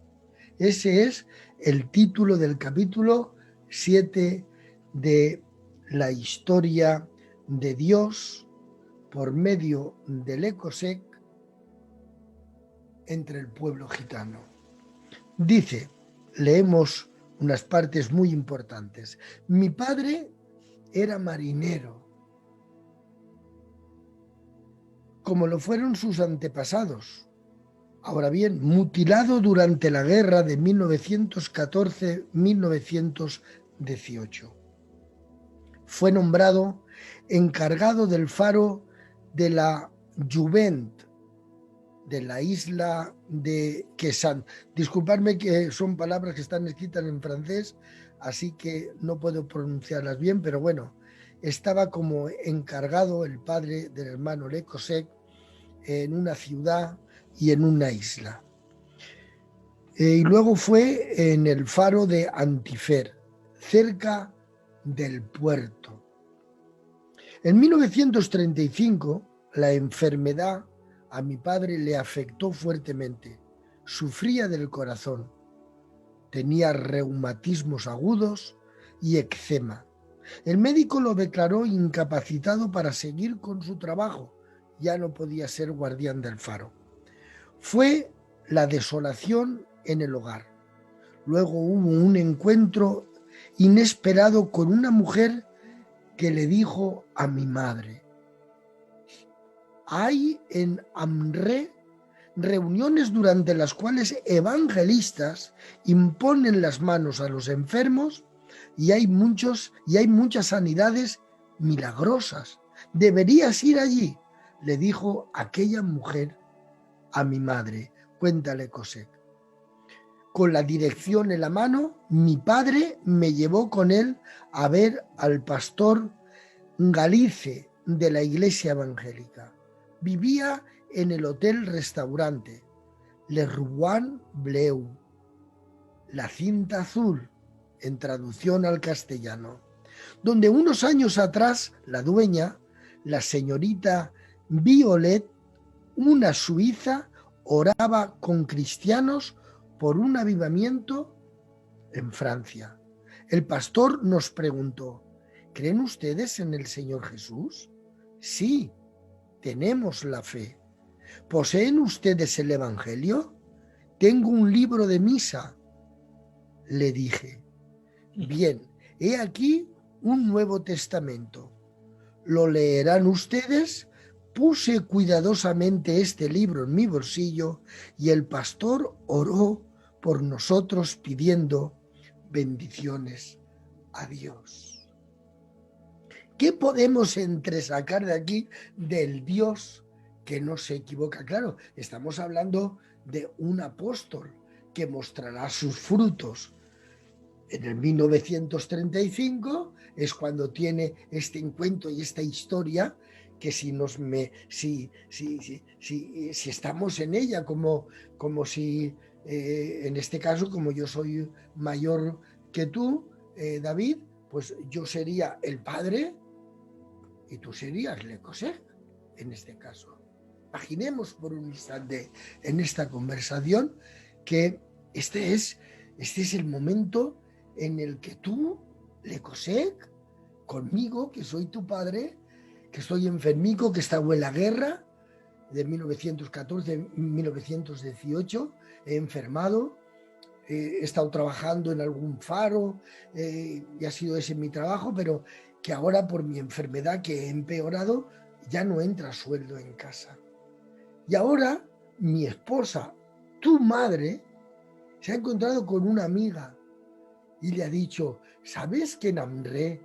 Ese es el título del capítulo 7 de la historia de Dios por medio del ECOSEC entre el pueblo gitano. Dice, leemos unas partes muy importantes. Mi padre era marinero, como lo fueron sus antepasados. Ahora bien, mutilado durante la guerra de 1914-1918. Fue nombrado encargado del faro de la Juvent, de la isla de Quesant. Disculpadme que son palabras que están escritas en francés, así que no puedo pronunciarlas bien, pero bueno, estaba como encargado el padre del hermano Le Cossec en una ciudad y en una isla. Y luego fue en el faro de Antifer, cerca del puerto. En 1935, la enfermedad a mi padre le afectó fuertemente. Sufría del corazón. Tenía reumatismos agudos y eczema. El médico lo declaró incapacitado para seguir con su trabajo. Ya no podía ser guardián del faro. Fue la desolación en el hogar. Luego hubo un encuentro inesperado con una mujer que le dijo a mi madre: hay en Amré reuniones durante las cuales evangelistas imponen las manos a los enfermos y hay muchas sanidades milagrosas. Deberías ir allí, le dijo aquella mujer a mi madre. Cuéntale, Cossec. Con la dirección en la mano, mi padre me llevó con él a ver al pastor Galice de la iglesia evangélica. Vivía en el hotel-restaurante Le Rouan Bleu, la cinta azul, en traducción al castellano, donde unos años atrás la dueña, la señorita Violet, una suiza, oraba con cristianos por un avivamiento en Francia. El pastor nos preguntó: ¿creen ustedes en el Señor Jesús? Sí, tenemos la fe. ¿Poseen ustedes el Evangelio? Tengo un libro de misa, le dije. Bien, he aquí un Nuevo Testamento. ¿Lo leerán ustedes? Puse cuidadosamente este libro en mi bolsillo y el pastor oró por nosotros pidiendo bendiciones a Dios. ¿Qué podemos entresacar de aquí del Dios que no se equivoca? Claro, estamos hablando de un apóstol que mostrará sus frutos. En el 1935 es cuando tiene este encuentro y esta historia que si estamos en ella, como si, en este caso, como yo soy mayor que tú, David, pues yo sería el padre y tú serías Le Cossec, en este caso. Imaginemos por un instante en esta conversación que este es el momento en el que tú, Le Cossec, conmigo, que soy tu padre, que estoy enfermico, que estaba en la guerra de 1914-1918, he enfermado, he estado trabajando en algún faro y ha sido ese mi trabajo, pero que ahora por mi enfermedad que he empeorado ya no entra sueldo en casa. Y ahora mi esposa, tu madre, se ha encontrado con una amiga y le ha dicho: ¿sabes que en Amré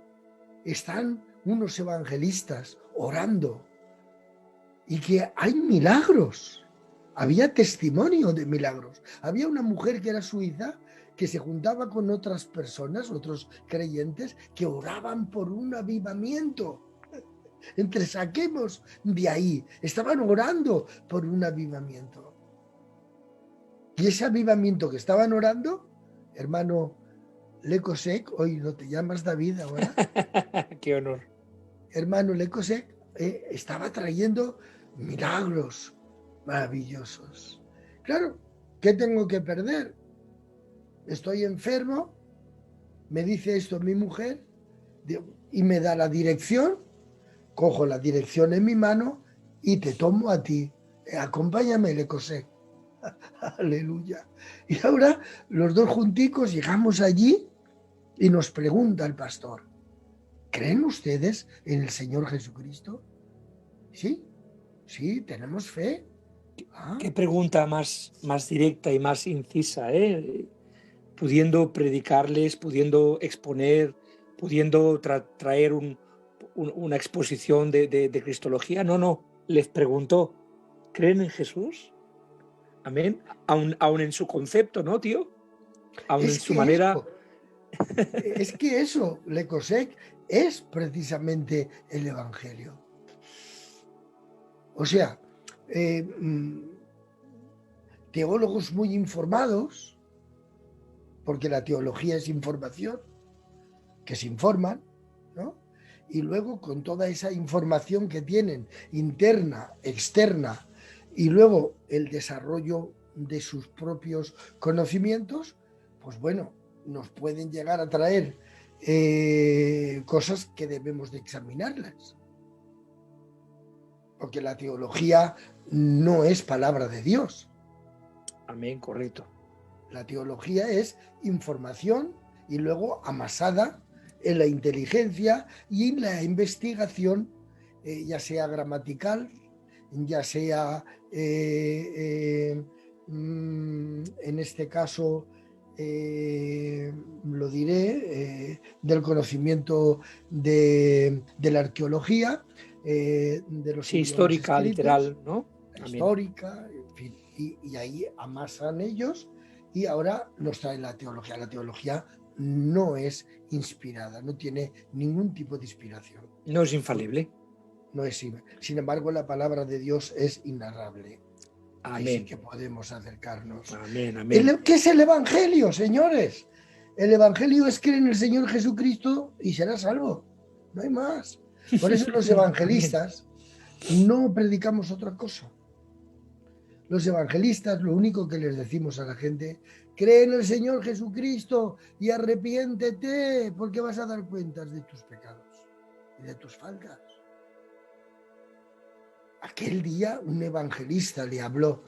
están unos evangelistas orando y que hay milagros? Había testimonio de milagros. Había una mujer que era suiza que se juntaba con otras personas, otros creyentes, que oraban por un avivamiento. Entresaquemos de ahí. Estaban orando por un avivamiento. Y ese avivamiento que estaban orando, hermano Le Cossec, hoy no te llamas David ahora. Qué honor. Hermano Le Cossec estaba trayendo milagros maravillosos. Claro, ¿qué tengo que perder? Estoy enfermo, me dice esto mi mujer y me da la dirección, cojo la dirección en mi mano y te tomo a ti. Acompáñame, Le Cossec. Aleluya. Y ahora los dos junticos llegamos allí y nos pregunta el pastor, ¿creen ustedes en el Señor Jesucristo? Sí, sí, tenemos fe. Qué pregunta más directa y más incisa, ¿eh? Pudiendo predicarles, pudiendo exponer, pudiendo traer una exposición de cristología. No, les preguntó, ¿creen en Jesús? Amén. Aún en su concepto, ¿no, tío? Aún en Es su que manera. eso, Le Cosec, es precisamente el Evangelio. O sea, teólogos muy informados, porque la teología es información, que se informan, ¿no? Y luego con toda esa información que tienen, interna, externa, y luego el desarrollo de sus propios conocimientos, pues bueno, nos pueden llegar a traer cosas que debemos de examinarlas. Porque la teología no es palabra de Dios. Amén, correcto. La teología es información y luego amasada en la inteligencia y en la investigación, ya sea gramatical, ya sea, en este caso, lo diré, del conocimiento de la arqueología, de los Sí, idiomas histórica, escritos, literal, ¿no? la Amén. histórica, en fin, y ahí amasan ellos y ahora nos traen la teología. La teología no es inspirada, no tiene ningún tipo de inspiración. No es infalible. No es, sin embargo, la palabra de Dios es inarrable. Ahí sí Amén. que podemos acercarnos. Amén, amén. ¿Qué es el Evangelio, señores? El Evangelio es creer en el Señor Jesucristo y serás salvo. No hay más. Por eso los evangelistas no predicamos otra cosa. Los evangelistas lo único que les decimos a la gente, cree en el Señor Jesucristo y arrepiéntete porque vas a dar cuentas de tus pecados y de tus faltas. Aquel día un evangelista le habló.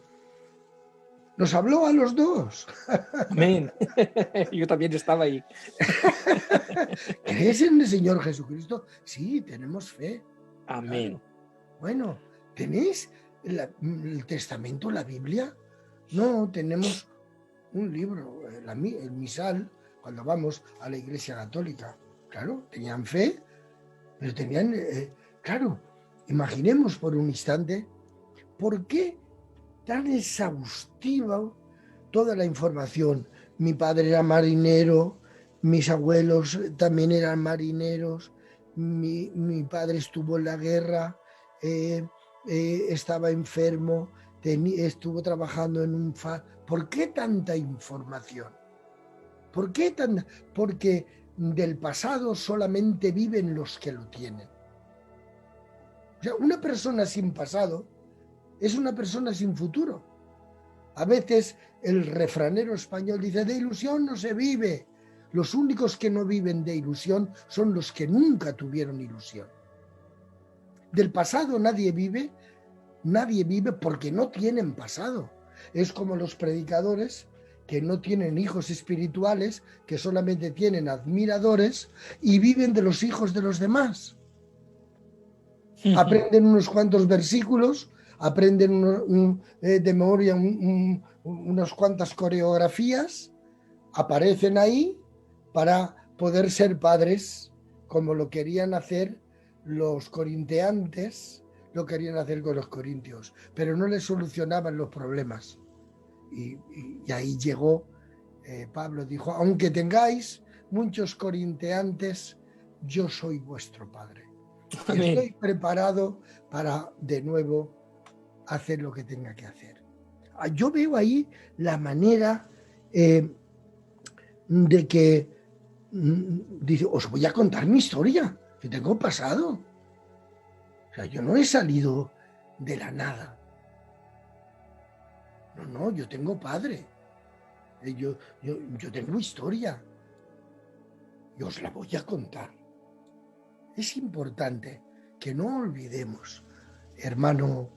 Nos habló a los dos. Amén. Yo también estaba ahí. ¿Crees en el Señor Jesucristo? Sí, tenemos fe. Amén. Claro. Bueno, ¿tenéis el Testamento, la Biblia? No, tenemos un libro, el misal, cuando vamos a la Iglesia Católica. Claro, tenían fe, pero tenían, claro, imaginemos por un instante, ¿por qué tan exhaustiva toda la información? Mi padre era marinero, mis abuelos también eran marineros, mi padre estuvo en la guerra, estaba enfermo, estuvo trabajando en un ¿Por qué tanta información? ¿Por qué tanta? Porque del pasado solamente viven los que lo tienen. O sea, una persona sin pasado es una persona sin futuro. A veces el refranero español dice, de ilusión no se vive. Los únicos que no viven de ilusión son los que nunca tuvieron ilusión. Del pasado nadie vive porque no tienen pasado. Es como los predicadores que no tienen hijos espirituales, que solamente tienen admiradores y viven de los hijos de los demás. Aprenden unos cuantos versículos, aprenden de memoria unas cuantas coreografías, aparecen ahí para poder ser padres, como lo querían hacer los corintiantes, lo querían hacer con los corintios, pero no les solucionaban los problemas. Y ahí llegó Pablo, dijo, aunque tengáis muchos corintiantes, yo soy vuestro padre. Amén. Estoy preparado para de nuevo hacer lo que tenga que hacer. Yo veo ahí la manera de que dice, os voy a contar mi historia, que tengo pasado. O sea, yo no he salido de la nada. No, yo tengo padre. Yo tengo historia. Y os la voy a contar. Es importante que no olvidemos, hermano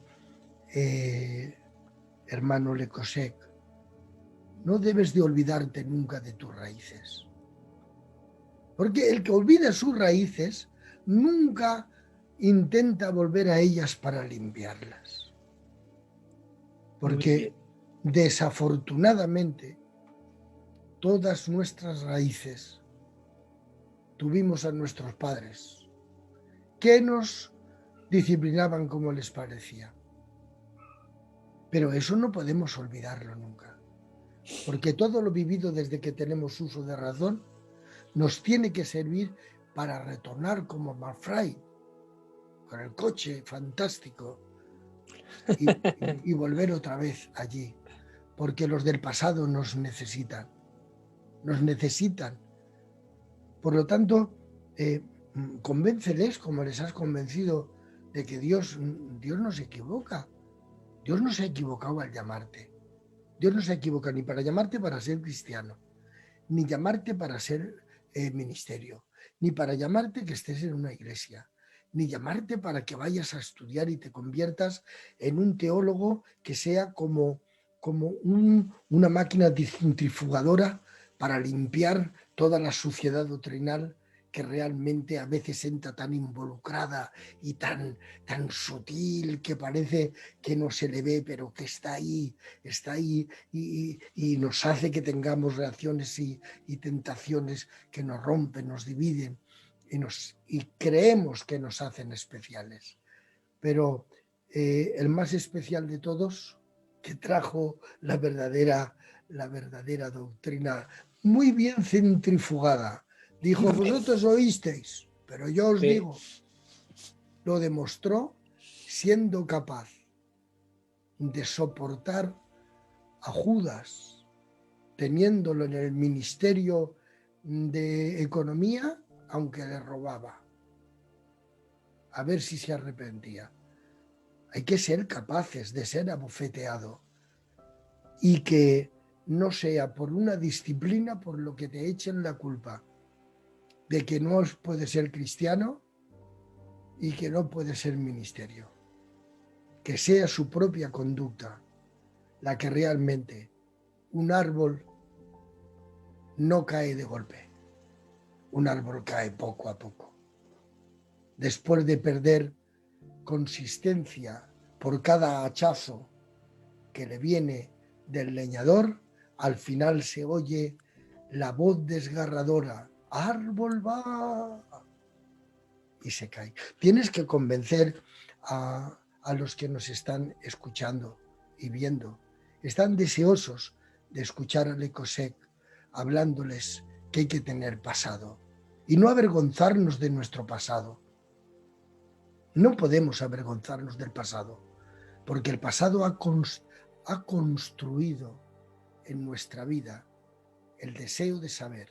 hermano Lecosec, no debes de olvidarte nunca de tus raíces. Porque el que olvida sus raíces nunca intenta volver a ellas para limpiarlas. Porque desafortunadamente todas nuestras raíces tuvimos a nuestros padres que nos disciplinaban como les parecía. Pero eso no podemos olvidarlo nunca. Porque todo lo vivido desde que tenemos uso de razón nos tiene que servir para retornar como Marfray, con el coche fantástico, y volver otra vez allí. Porque los del pasado nos necesitan. Nos necesitan. Por lo tanto, convénceles como les has convencido de que Dios no se equivoca. Dios no se ha equivocado al llamarte. Dios no se ha equivocado ni para llamarte para ser cristiano, ni llamarte para ser ministerio, ni para llamarte que estés en una iglesia, ni llamarte para que vayas a estudiar y te conviertas en un teólogo que sea como una máquina centrifugadora para limpiar toda la suciedad doctrinal que realmente a veces entra tan involucrada y tan sutil que parece que no se le ve, pero que está ahí y nos hace que tengamos reacciones y tentaciones que nos rompen, nos dividen y creemos que nos hacen especiales. Pero el más especial de todos, que trajo la verdadera doctrina, muy bien centrifugada, dijo: vosotros oísteis, pero yo os digo. Lo demostró siendo capaz de soportar a Judas, teniéndolo en el ministerio de economía, aunque le robaba. A ver si se arrepentía. Hay que ser capaces de ser abofeteado y que no sea por una disciplina por lo que te echen la culpa de que no puede ser cristiano y que no puede ser ministerio. Que sea su propia conducta la que realmente un árbol no cae de golpe. Un árbol cae poco a poco. Después de perder consistencia por cada hachazo que le viene del leñador, al final se oye la voz desgarradora: árbol va, y se cae. Tienes que convencer a los que nos están escuchando y viendo. Están deseosos de escuchar a Lecosec hablándoles que hay que tener pasado y no avergonzarnos de nuestro pasado. No podemos avergonzarnos del pasado, porque el pasado ha construido en nuestra vida el deseo de saber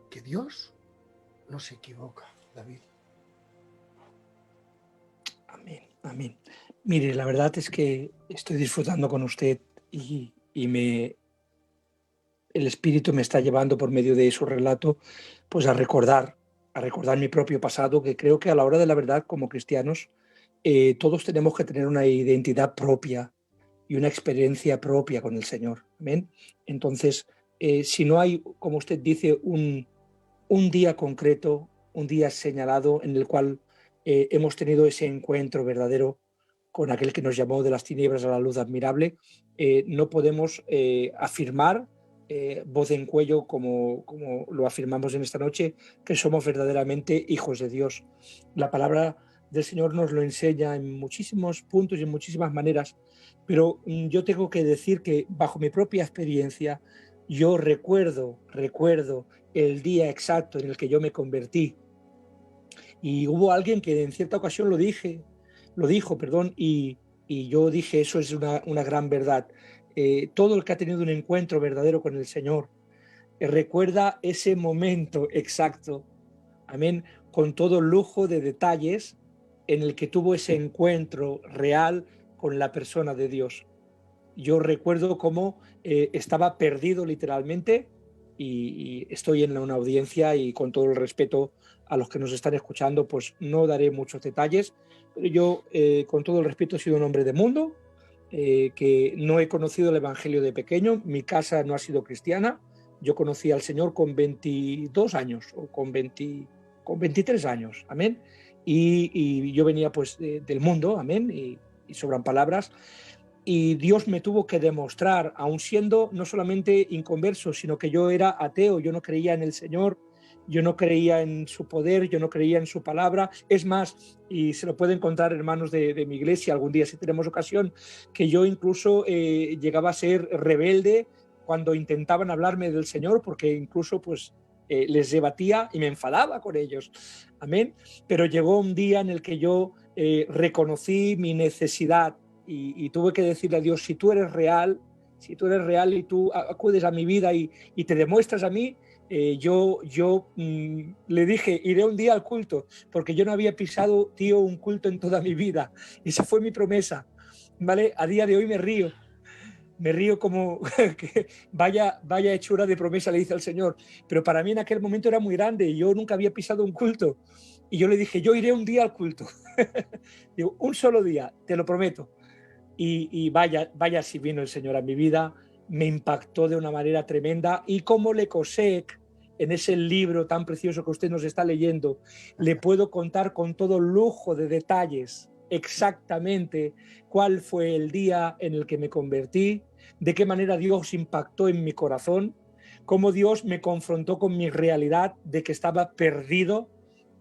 que Dios no se equivoca, David. Amén, amén. Mire, la verdad es que estoy disfrutando con usted y el Espíritu me está llevando por medio de su relato pues a recordar mi propio pasado, que creo que a la hora de la verdad, como cristianos, todos tenemos que tener una identidad propia y una experiencia propia con el Señor. Amén. Entonces, si no hay, como usted dice, un día concreto, un día señalado en el cual hemos tenido ese encuentro verdadero con aquel que nos llamó de las tinieblas a la luz admirable, no podemos afirmar voz en cuello, como lo afirmamos en esta noche, que somos verdaderamente hijos de Dios. La palabra del Señor nos lo enseña en muchísimos puntos y en muchísimas maneras, pero yo tengo que decir que bajo mi propia experiencia, yo recuerdo el día exacto en el que yo me convertí, y hubo alguien que en cierta ocasión lo dijo, y yo dije: eso es una gran verdad. Todo el que ha tenido un encuentro verdadero con el Señor recuerda ese momento exacto, amén, con todo lujo de detalles en el que tuvo ese encuentro real con la persona de Dios. Yo recuerdo cómo estaba perdido literalmente, y estoy en una audiencia, y con todo el respeto a los que nos están escuchando, pues no daré muchos detalles, pero yo con todo el respeto he sido un hombre de mundo, que no he conocido el Evangelio de pequeño, mi casa no ha sido cristiana, yo conocí al Señor con 22 años o con 23 años, amén, y yo venía pues del mundo, amén, y sobran palabras, y Dios me tuvo que demostrar, aun siendo no solamente inconverso, sino que yo era ateo, yo no creía en el Señor, yo no creía en su poder, yo no creía en su palabra. Es más, y se lo pueden contar hermanos de mi iglesia algún día si tenemos ocasión, que yo incluso llegaba a ser rebelde cuando intentaban hablarme del Señor, porque incluso pues les debatía y me enfadaba con ellos. Amén. Pero llegó un día en el que yo reconocí mi necesidad y tuve que decirle a Dios, si tú eres real y tú acudes a mi vida y te demuestras a mí, yo le dije, iré un día al culto, porque yo no había pisado, tío, un culto en toda mi vida. Esa fue mi promesa, ¿vale? A día de hoy me río como que vaya hechura de promesa, le dice al Señor. Pero para mí en aquel momento era muy grande y yo nunca había pisado un culto. Y yo le dije, yo iré un día al culto. Digo, un solo día, te lo prometo. Y vaya si vino el Señor a mi vida, me impactó de una manera tremenda. Y como Le Cosec, en ese libro tan precioso que usted nos está leyendo, le puedo contar con todo lujo de detalles exactamente cuál fue el día en el que me convertí, de qué manera Dios impactó en mi corazón, cómo Dios me confrontó con mi realidad de que estaba perdido,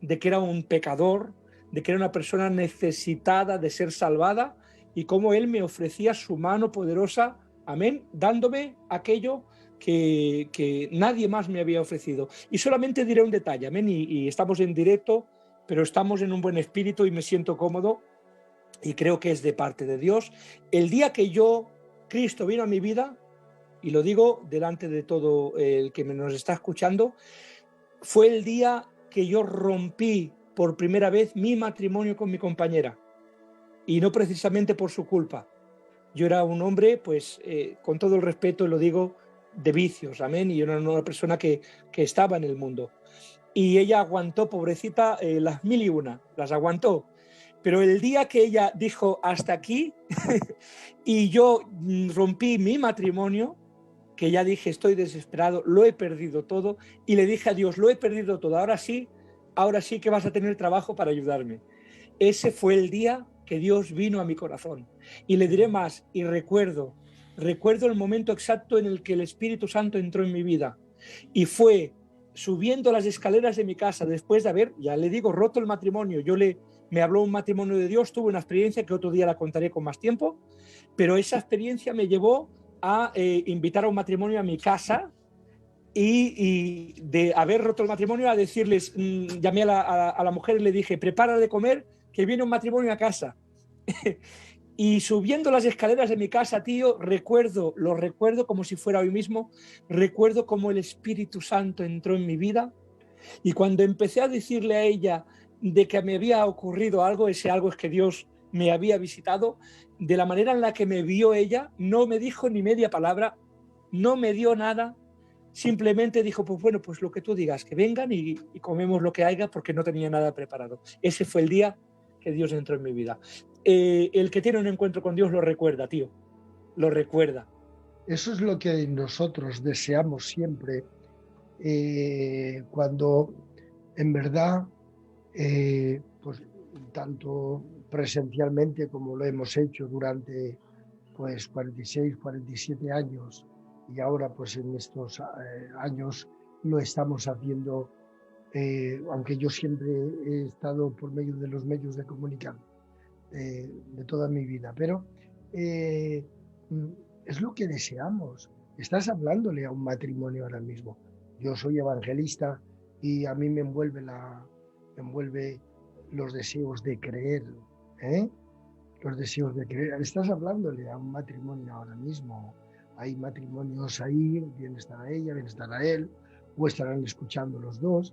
de que era un pecador, de que era una persona necesitada de ser salvada, y cómo Él me ofrecía su mano poderosa, amén, dándome aquello que nadie más me había ofrecido. Y solamente diré un detalle, amén, y estamos en directo, pero estamos en un buen espíritu y me siento cómodo y creo que es de parte de Dios. El día que Cristo vino a mi vida, y lo digo delante de todo el que nos está escuchando, fue el día que yo rompí por primera vez mi matrimonio con mi compañera. Y no precisamente por su culpa. Yo era un hombre, pues, con todo el respeto, lo digo, de vicios, amén, y yo era una persona que estaba en el mundo. Y ella aguantó, pobrecita, las 1001, las aguantó. Pero el día que ella dijo hasta aquí y yo rompí mi matrimonio, que ya dije estoy desesperado, lo he perdido todo, y le dije a Dios, lo he perdido todo, ahora sí que vas a tener trabajo para ayudarme. Ese fue el día que Dios vino a mi corazón. Y le diré más, y recuerdo el momento exacto en el que el Espíritu Santo entró en mi vida. Y fue subiendo las escaleras de mi casa, después de haber, ya le digo, roto el matrimonio. Me habló un matrimonio de Dios, tuve una experiencia que otro día la contaré con más tiempo, pero esa experiencia me llevó a invitar a un matrimonio a mi casa, y de haber roto el matrimonio a decirles, llamé a la mujer y le dije, prepara de comer, que viene un matrimonio a casa. Y subiendo las escaleras de mi casa, tío, lo recuerdo como si fuera hoy mismo, recuerdo cómo el Espíritu Santo entró en mi vida, y cuando empecé a decirle a ella de que me había ocurrido algo, ese algo es que Dios me había visitado, de la manera en la que me vio ella, no me dijo ni media palabra, no me dio nada, simplemente dijo, pues bueno, pues lo que tú digas, que vengan y comemos lo que haya, porque no tenía nada preparado. Ese fue el día que Dios entró en mi vida. El que tiene un encuentro con Dios lo recuerda, tío, lo recuerda. Eso es lo que nosotros deseamos siempre, cuando en verdad, pues tanto presencialmente como lo hemos hecho durante pues 46, 47 años, y ahora pues en estos años lo estamos haciendo, aunque yo siempre he estado por medio de los medios de comunicación de toda mi vida, pero es lo que deseamos. Estás hablándole a un matrimonio ahora mismo. Yo soy evangelista y a mí me envuelve los deseos de creer, ¿eh? Los deseos de creer. Estás hablándole a un matrimonio ahora mismo. Hay matrimonios ahí, bien estará ella, bien estará él, o estarán escuchando los dos.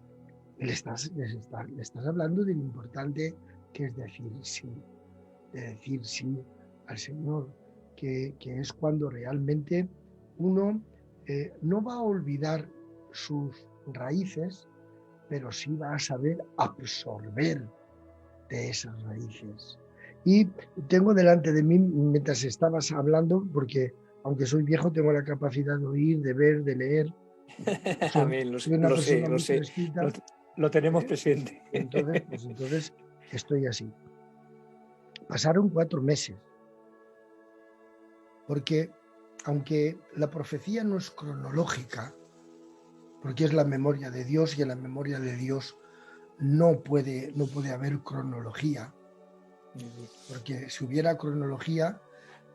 Le estás hablando de lo importante que es decir sí al Señor, que es cuando realmente uno no va a olvidar sus raíces, pero sí va a saber absorber de esas raíces. Y tengo delante de mí, mientras estabas hablando, porque aunque soy viejo, tengo la capacidad de oír, de ver, de leer. Amén, Soy una persona lo muy sé, fresquita, lo tenemos ¿eh? presente. Entonces estoy así. Pasaron 4 meses, porque aunque la profecía no es cronológica, porque es la memoria de Dios y en la memoria de Dios no puede haber cronología, porque si hubiera cronología,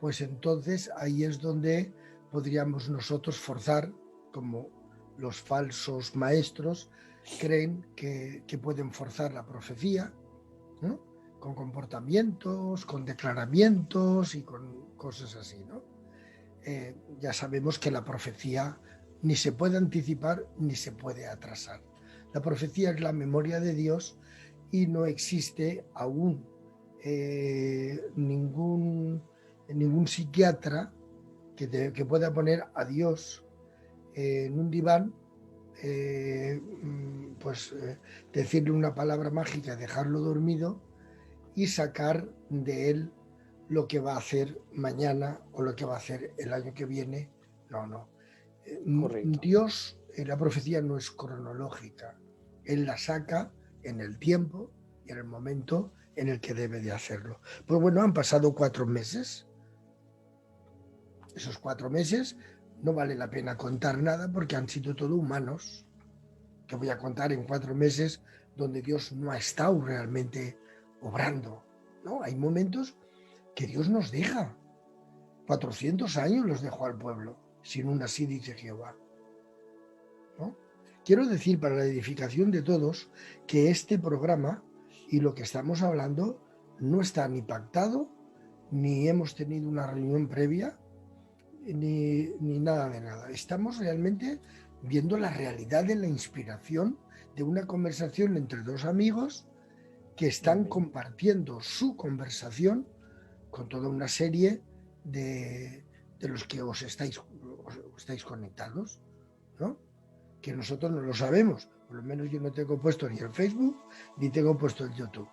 pues entonces ahí es donde podríamos nosotros forzar, como los falsos maestros creen que pueden forzar la profecía, ¿no? Con comportamientos, con declaramientos y con cosas así, ¿no? Ya sabemos que la profecía ni se puede anticipar ni se puede atrasar. La profecía es la memoria de Dios y no existe aún ningún psiquiatra que pueda poner a Dios en un diván, decirle una palabra mágica, dejarlo dormido y sacar de él lo que va a hacer mañana o lo que va a hacer el año que viene. No. Correcto. Dios, la profecía no es cronológica. Él la saca en el tiempo y en el momento en el que debe de hacerlo. Pues bueno, han pasado 4 meses. Esos 4 meses no vale la pena contar nada porque han sido todo humanos. Que voy a contar en 4 meses donde Dios no ha estado realmente obrando, ¿no? Hay momentos que Dios nos deja. 400 años los dejó al pueblo, sin un así dice Jehová, ¿no? Quiero decir para la edificación de todos que este programa y lo que estamos hablando no está ni pactado, ni hemos tenido una reunión previa, ni nada de nada. Estamos realmente viendo la realidad de la inspiración de una conversación entre 2 amigos que están compartiendo su conversación con toda una serie de los que os estáis conectados, ¿no? Que nosotros no lo sabemos. Por lo menos yo no tengo puesto ni el Facebook ni tengo puesto el YouTube.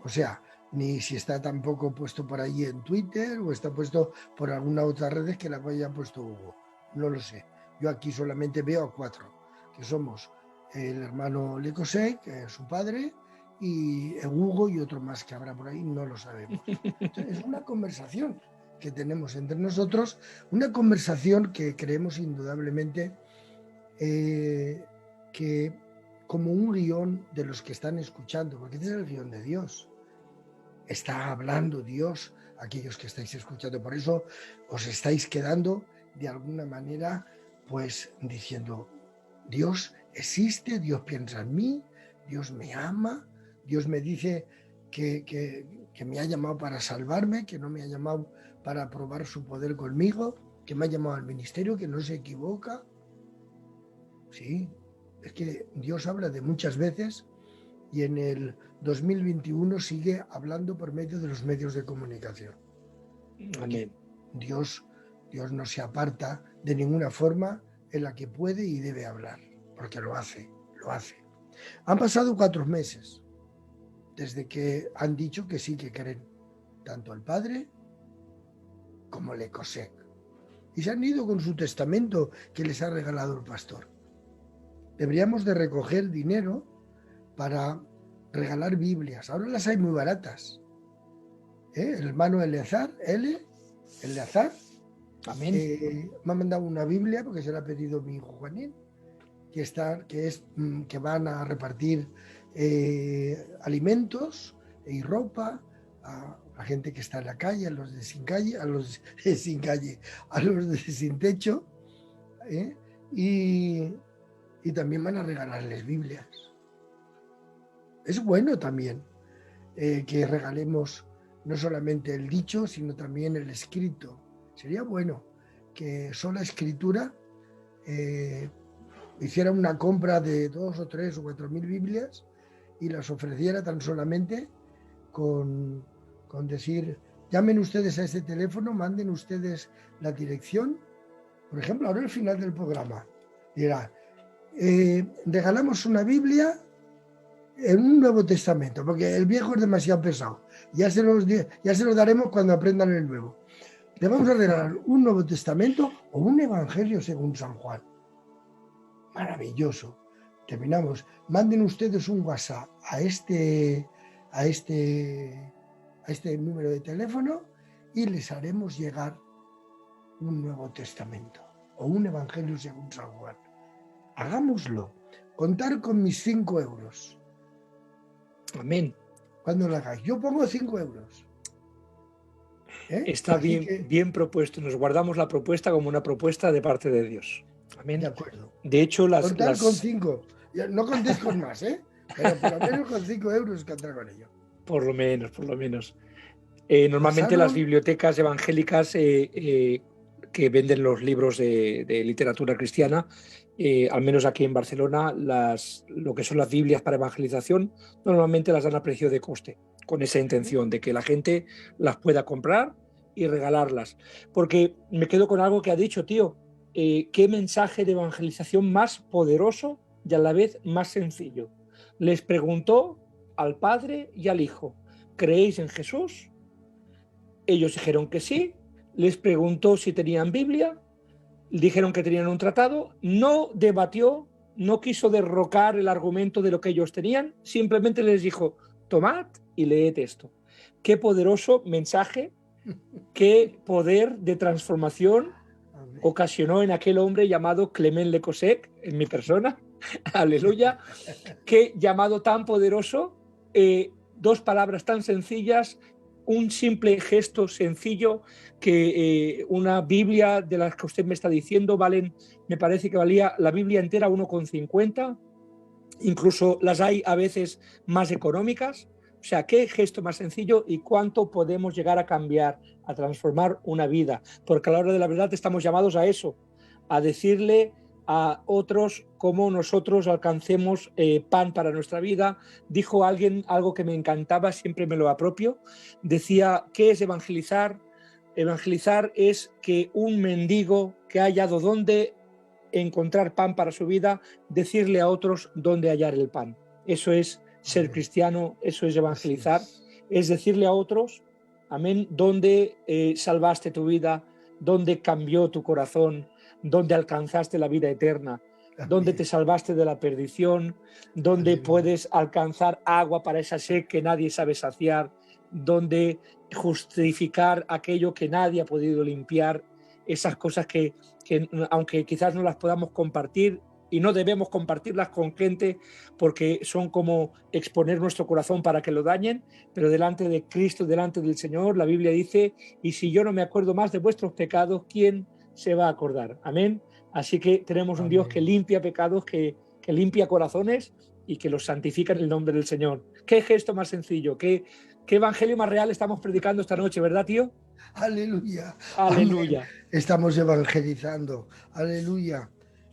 O sea, ni si está tampoco puesto por ahí en Twitter o está puesto por alguna otra red que la haya puesto Hugo. No lo sé. Yo aquí solamente veo a 4, que somos el hermano Lecosé, que es su padre, y Hugo y otro más que habrá por ahí, no lo sabemos. Entonces, es una conversación que tenemos entre nosotros, una conversación que creemos indudablemente que como un guión de los que están escuchando, porque este es el guión de Dios. Está hablando Dios a aquellos que estáis escuchando. Por eso os estáis quedando de alguna manera pues diciendo, Dios existe, Dios piensa en mí, Dios me ama, Dios me dice que me ha llamado para salvarme, que no me ha llamado para probar su poder conmigo, que me ha llamado al ministerio, que no se equivoca. Sí, es que Dios habla de muchas veces y en el 2021 sigue hablando por medio de los medios de comunicación. Amén. Dios no se aparta de ninguna forma en la que puede y debe hablar, porque lo hace. Han pasado 4 meses desde que han dicho que sí que creen, tanto el padre como el Ecosec. Y se han ido con su testamento que les ha regalado el pastor. Deberíamos de recoger dinero para regalar Biblias. Ahora las hay muy baratas. El hermano Eleazar, Amén. me ha mandado una Biblia porque se la ha pedido mi hijo Juanín, que van a repartir alimentos y ropa a la gente que está en la calle, a los de sin calle, a los de sin techo, y también van a regalarles Biblias. Es bueno también que regalemos no solamente el dicho, sino también el escrito. Sería bueno que sola escritura hiciera una compra de 2 o 3 o 4 mil Biblias y las ofreciera tan solamente con decir, llamen ustedes a este teléfono, manden ustedes la dirección. Por ejemplo, ahora al final del programa dirá, regalamos una Biblia en un Nuevo Testamento, porque el Viejo es demasiado pesado. Ya se los daremos cuando aprendan el Nuevo. Le vamos a regalar un Nuevo Testamento o un Evangelio según San Juan. Maravilloso. Terminamos. Manden ustedes un WhatsApp a este número de teléfono y les haremos llegar un Nuevo Testamento o un Evangelio según San Juan. Hagámoslo. Contar con mis 5 euros. Amén. Cuando lo hagáis. Yo pongo 5 euros. Está Así bien, bien propuesto. Nos guardamos la propuesta como una propuesta de parte de Dios. Amén. De acuerdo. De hecho, Contar con 5. No contéis con más, pero por lo menos con 5 euros contar con ello. Por lo menos. Normalmente Pasaron... las bibliotecas evangélicas que venden los libros de literatura cristiana, al menos aquí en Barcelona, lo que son las Biblias para evangelización, normalmente las dan a precio de coste, con esa intención de que la gente las pueda comprar y regalarlas. Porque me quedo con algo que ha dicho, tío, qué mensaje de evangelización más poderoso y a la vez más sencillo. Les preguntó al Padre y al Hijo, ¿creéis en Jesús? Ellos dijeron que sí. Les preguntó si tenían Biblia, dijeron que tenían un tratado, no debatió, no quiso derrocar el argumento de lo que ellos tenían, simplemente les dijo, tomad y leed esto. Qué poderoso mensaje, qué poder de transformación ocasionó en aquel hombre llamado Clement Le Cossec, en mi persona, aleluya, qué llamado tan poderoso, 2 palabras tan sencillas, un simple gesto sencillo, que una Biblia de las que usted me está diciendo me parece que valía la Biblia entera 1,50, incluso las hay a veces más económicas. O sea, qué gesto más sencillo y cuánto podemos llegar a cambiar, a transformar una vida, porque a la hora de la verdad estamos llamados a eso, a decirle a otros cómo nosotros alcancemos pan para nuestra vida. Dijo alguien algo que me encantaba, siempre me lo apropio, decía, ¿qué es evangelizar? Evangelizar es que un mendigo que ha hallado dónde encontrar pan para su vida, decirle a otros dónde hallar el pan. Eso es ser cristiano, eso es evangelizar, es decirle a otros, amén, dónde salvaste tu vida, dónde cambió tu corazón, dónde alcanzaste la vida eterna, dónde te salvaste de la perdición, dónde puedes alcanzar agua para esa sed que nadie sabe saciar, dónde justificar aquello que nadie ha podido limpiar, esas cosas que aunque quizás no las podamos compartir, y no debemos compartirlas con gente porque son como exponer nuestro corazón para que lo dañen, pero delante de Cristo, delante del Señor, la Biblia dice, y si yo no me acuerdo más de vuestros pecados, ¿quién se va a acordar? Amén. Así que tenemos un Dios que limpia pecados, que limpia corazones y que los santifica en el nombre del Señor. Qué gesto más sencillo, qué evangelio más real estamos predicando esta noche, ¿verdad, tío? Aleluya. Aleluya. Amén. Estamos evangelizando. Aleluya.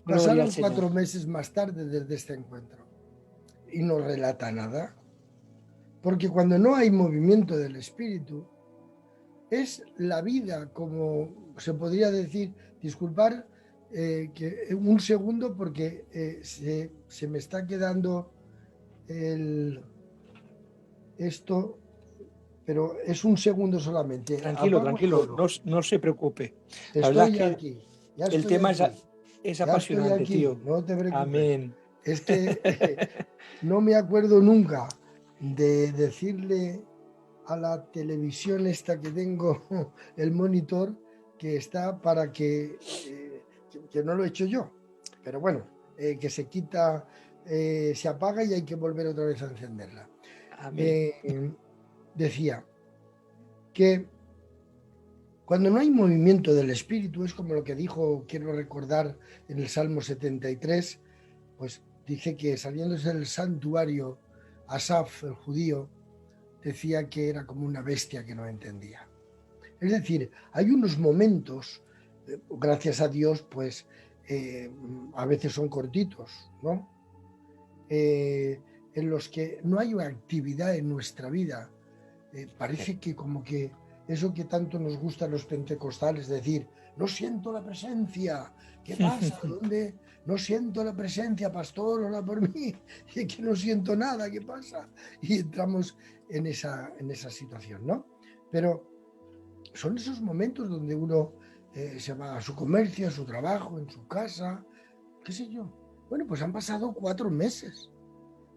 Pasaron 4 meses más tarde desde este encuentro y no relata nada, porque cuando no hay movimiento del espíritu es la vida, como se podría decir, disculpar que un segundo porque se me está quedando esto, pero es un segundo solamente. Tranquilo, no se preocupe. Estoy aquí. Ya estoy el tema aquí. Es apasionante, tío. No te preocupes. Amén. Es que no me acuerdo nunca de decirle a la televisión esta que tengo, el monitor, que está para que no lo he hecho yo. Pero bueno, que se quita, se apaga y hay que volver otra vez a encenderla. Decía que cuando no hay movimiento del espíritu, es como lo que dijo, quiero recordar, en el Salmo 73, pues dice que saliéndose del santuario, Asaf, el judío, decía que era como una bestia que no entendía. Es decir, hay unos momentos, gracias a Dios, pues a veces son cortitos, ¿no? En los que no hay una actividad en nuestra vida. Parece que como que eso que tanto nos gusta a los pentecostales, decir, no siento la presencia, ¿qué pasa? no siento la presencia, pastor, ora por mí, y es que no siento nada, ¿qué pasa? Y entramos en esa situación, ¿no? Pero son esos momentos donde uno se va a su comercio, a su trabajo, en su casa, qué sé yo. Bueno, pues han pasado 4 meses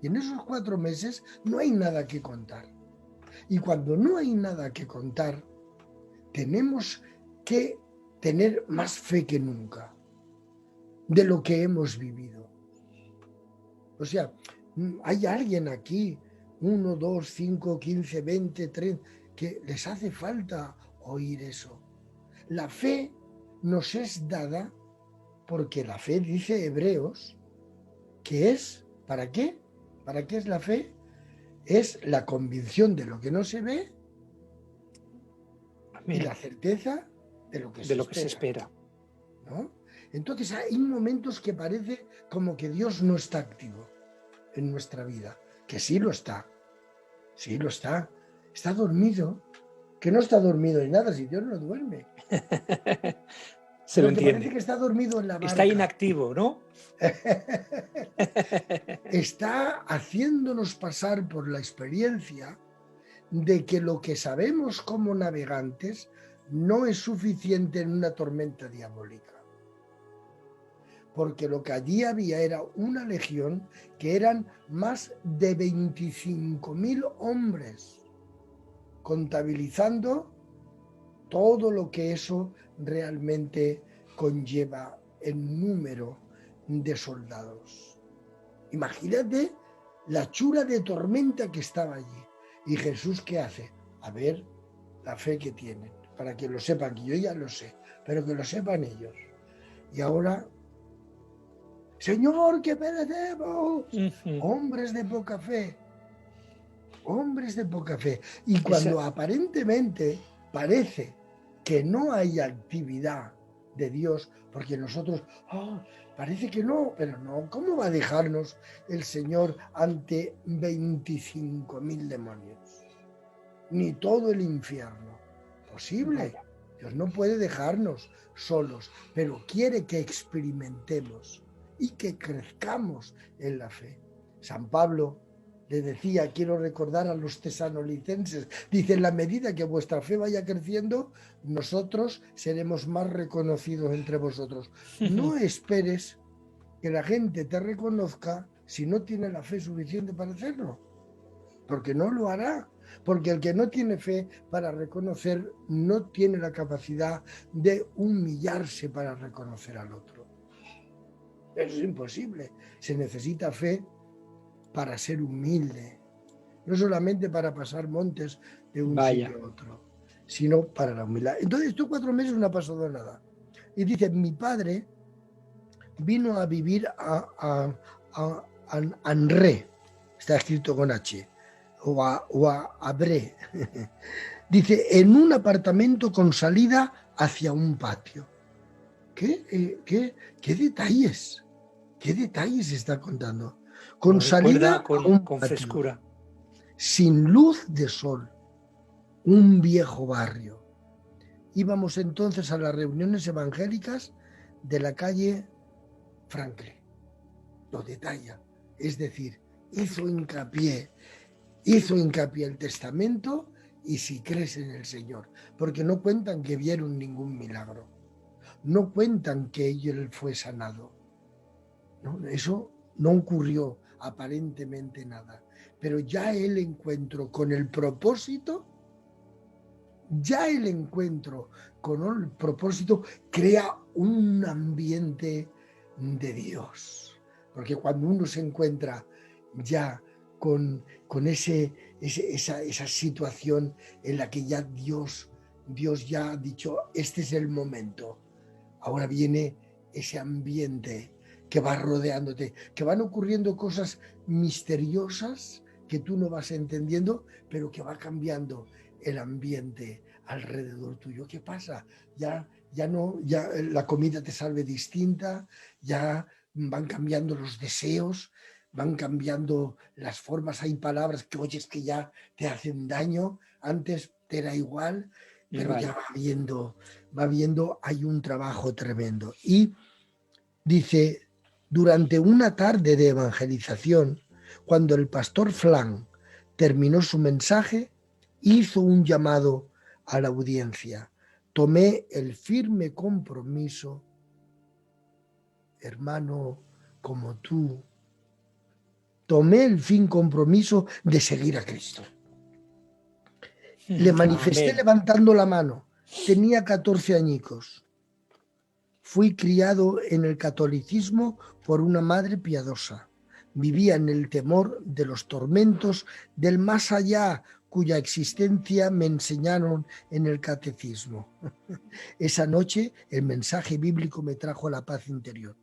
y en esos 4 meses no hay nada que contar. Y cuando no hay nada que contar, tenemos que tener más fe que nunca de lo que hemos vivido. O sea, hay alguien aquí, 1, 2, 5, 15, 20, 30, que les hace falta oír eso. La fe nos es dada porque la fe, dice Hebreos, que es, ¿para qué? ¿Para qué es la fe? Es la convicción de lo que no se ve y la certeza de lo que se espera. ¿No? Entonces hay momentos que parece como que Dios no está activo en nuestra vida, que sí lo está, está dormido, que no está dormido ni nada, si Dios no duerme. Se lo que entiende. Parece que está dormido en la barca. Está inactivo, ¿no? Está haciéndonos pasar por la experiencia de que lo que sabemos como navegantes no es suficiente en una tormenta diabólica. Porque lo que allí había era una legión que eran más de 25.000 hombres, contabilizando todo lo que eso realmente conlleva en número de soldados. Imagínate la chula de tormenta que estaba allí. ¿Y Jesús qué hace? A ver la fe que tienen, para que lo sepan, que yo ya lo sé, pero que lo sepan ellos. Y ahora, Señor, que perecemos. Hombres de poca fe. Hombres de poca fe. Y cuando aparentemente parece que no hay actividad de Dios, porque nosotros, parece que no, pero no, ¿cómo va a dejarnos el Señor ante 25.000 demonios? Ni todo el infierno. Posible. Dios no puede dejarnos solos, pero quiere que experimentemos y que crezcamos en la fe. San Pablo le decía, quiero recordar a los tesalonicenses, dice, en la medida que vuestra fe vaya creciendo, nosotros seremos más reconocidos entre vosotros. No esperes que la gente te reconozca si no tiene la fe suficiente para hacerlo, porque no lo hará, porque el que no tiene fe para reconocer no tiene la capacidad de humillarse para reconocer al otro. Eso es imposible, se necesita fe para ser humilde, no solamente para pasar montes de un sitio a otro, sino para la humildad. Entonces, estos 4 meses no ha pasado nada. Y dice, mi padre vino a vivir a Anré, está escrito con H, o a Abré. Dice, en un apartamento con salida hacia un patio. ¿Qué detalles? ¿Qué detalles está contando? Con salida con frescura. Sin luz de sol, un viejo barrio. Íbamos entonces a las reuniones evangélicas de la calle Franklin. Lo detalla, es decir, hizo hincapié el testamento y si crees en el Señor, porque no cuentan que vieron ningún milagro, no cuentan que él fue sanado, ¿no? Eso no ocurrió aparentemente nada, pero ya el encuentro con el propósito, crea un ambiente de Dios, porque cuando uno se encuentra ya con esa situación en la que ya Dios ya ha dicho, este es el momento, ahora viene ese ambiente que va rodeándote, que van ocurriendo cosas misteriosas que tú no vas entendiendo, pero que va cambiando el ambiente alrededor tuyo. ¿Qué pasa? Ya la comida te sabe distinta, ya van cambiando los deseos, van cambiando las formas, hay palabras que oyes que ya te hacen daño, antes te era igual, pero ya va viendo, hay un trabajo tremendo. Y dice, Durante una tarde de evangelización, cuando el pastor Flan terminó su mensaje, hizo un llamado a la audiencia. Tomé el firme compromiso, hermano, como tú, tomé el fin compromiso de seguir a Cristo. Le manifesté Amén. levantando la mano. Tenía 14 añicos. Fui criado en el catolicismo por una madre piadosa. Vivía en el temor de los tormentos del más allá, cuya existencia me enseñaron en el catecismo. Esa noche el mensaje bíblico me trajo la paz interior.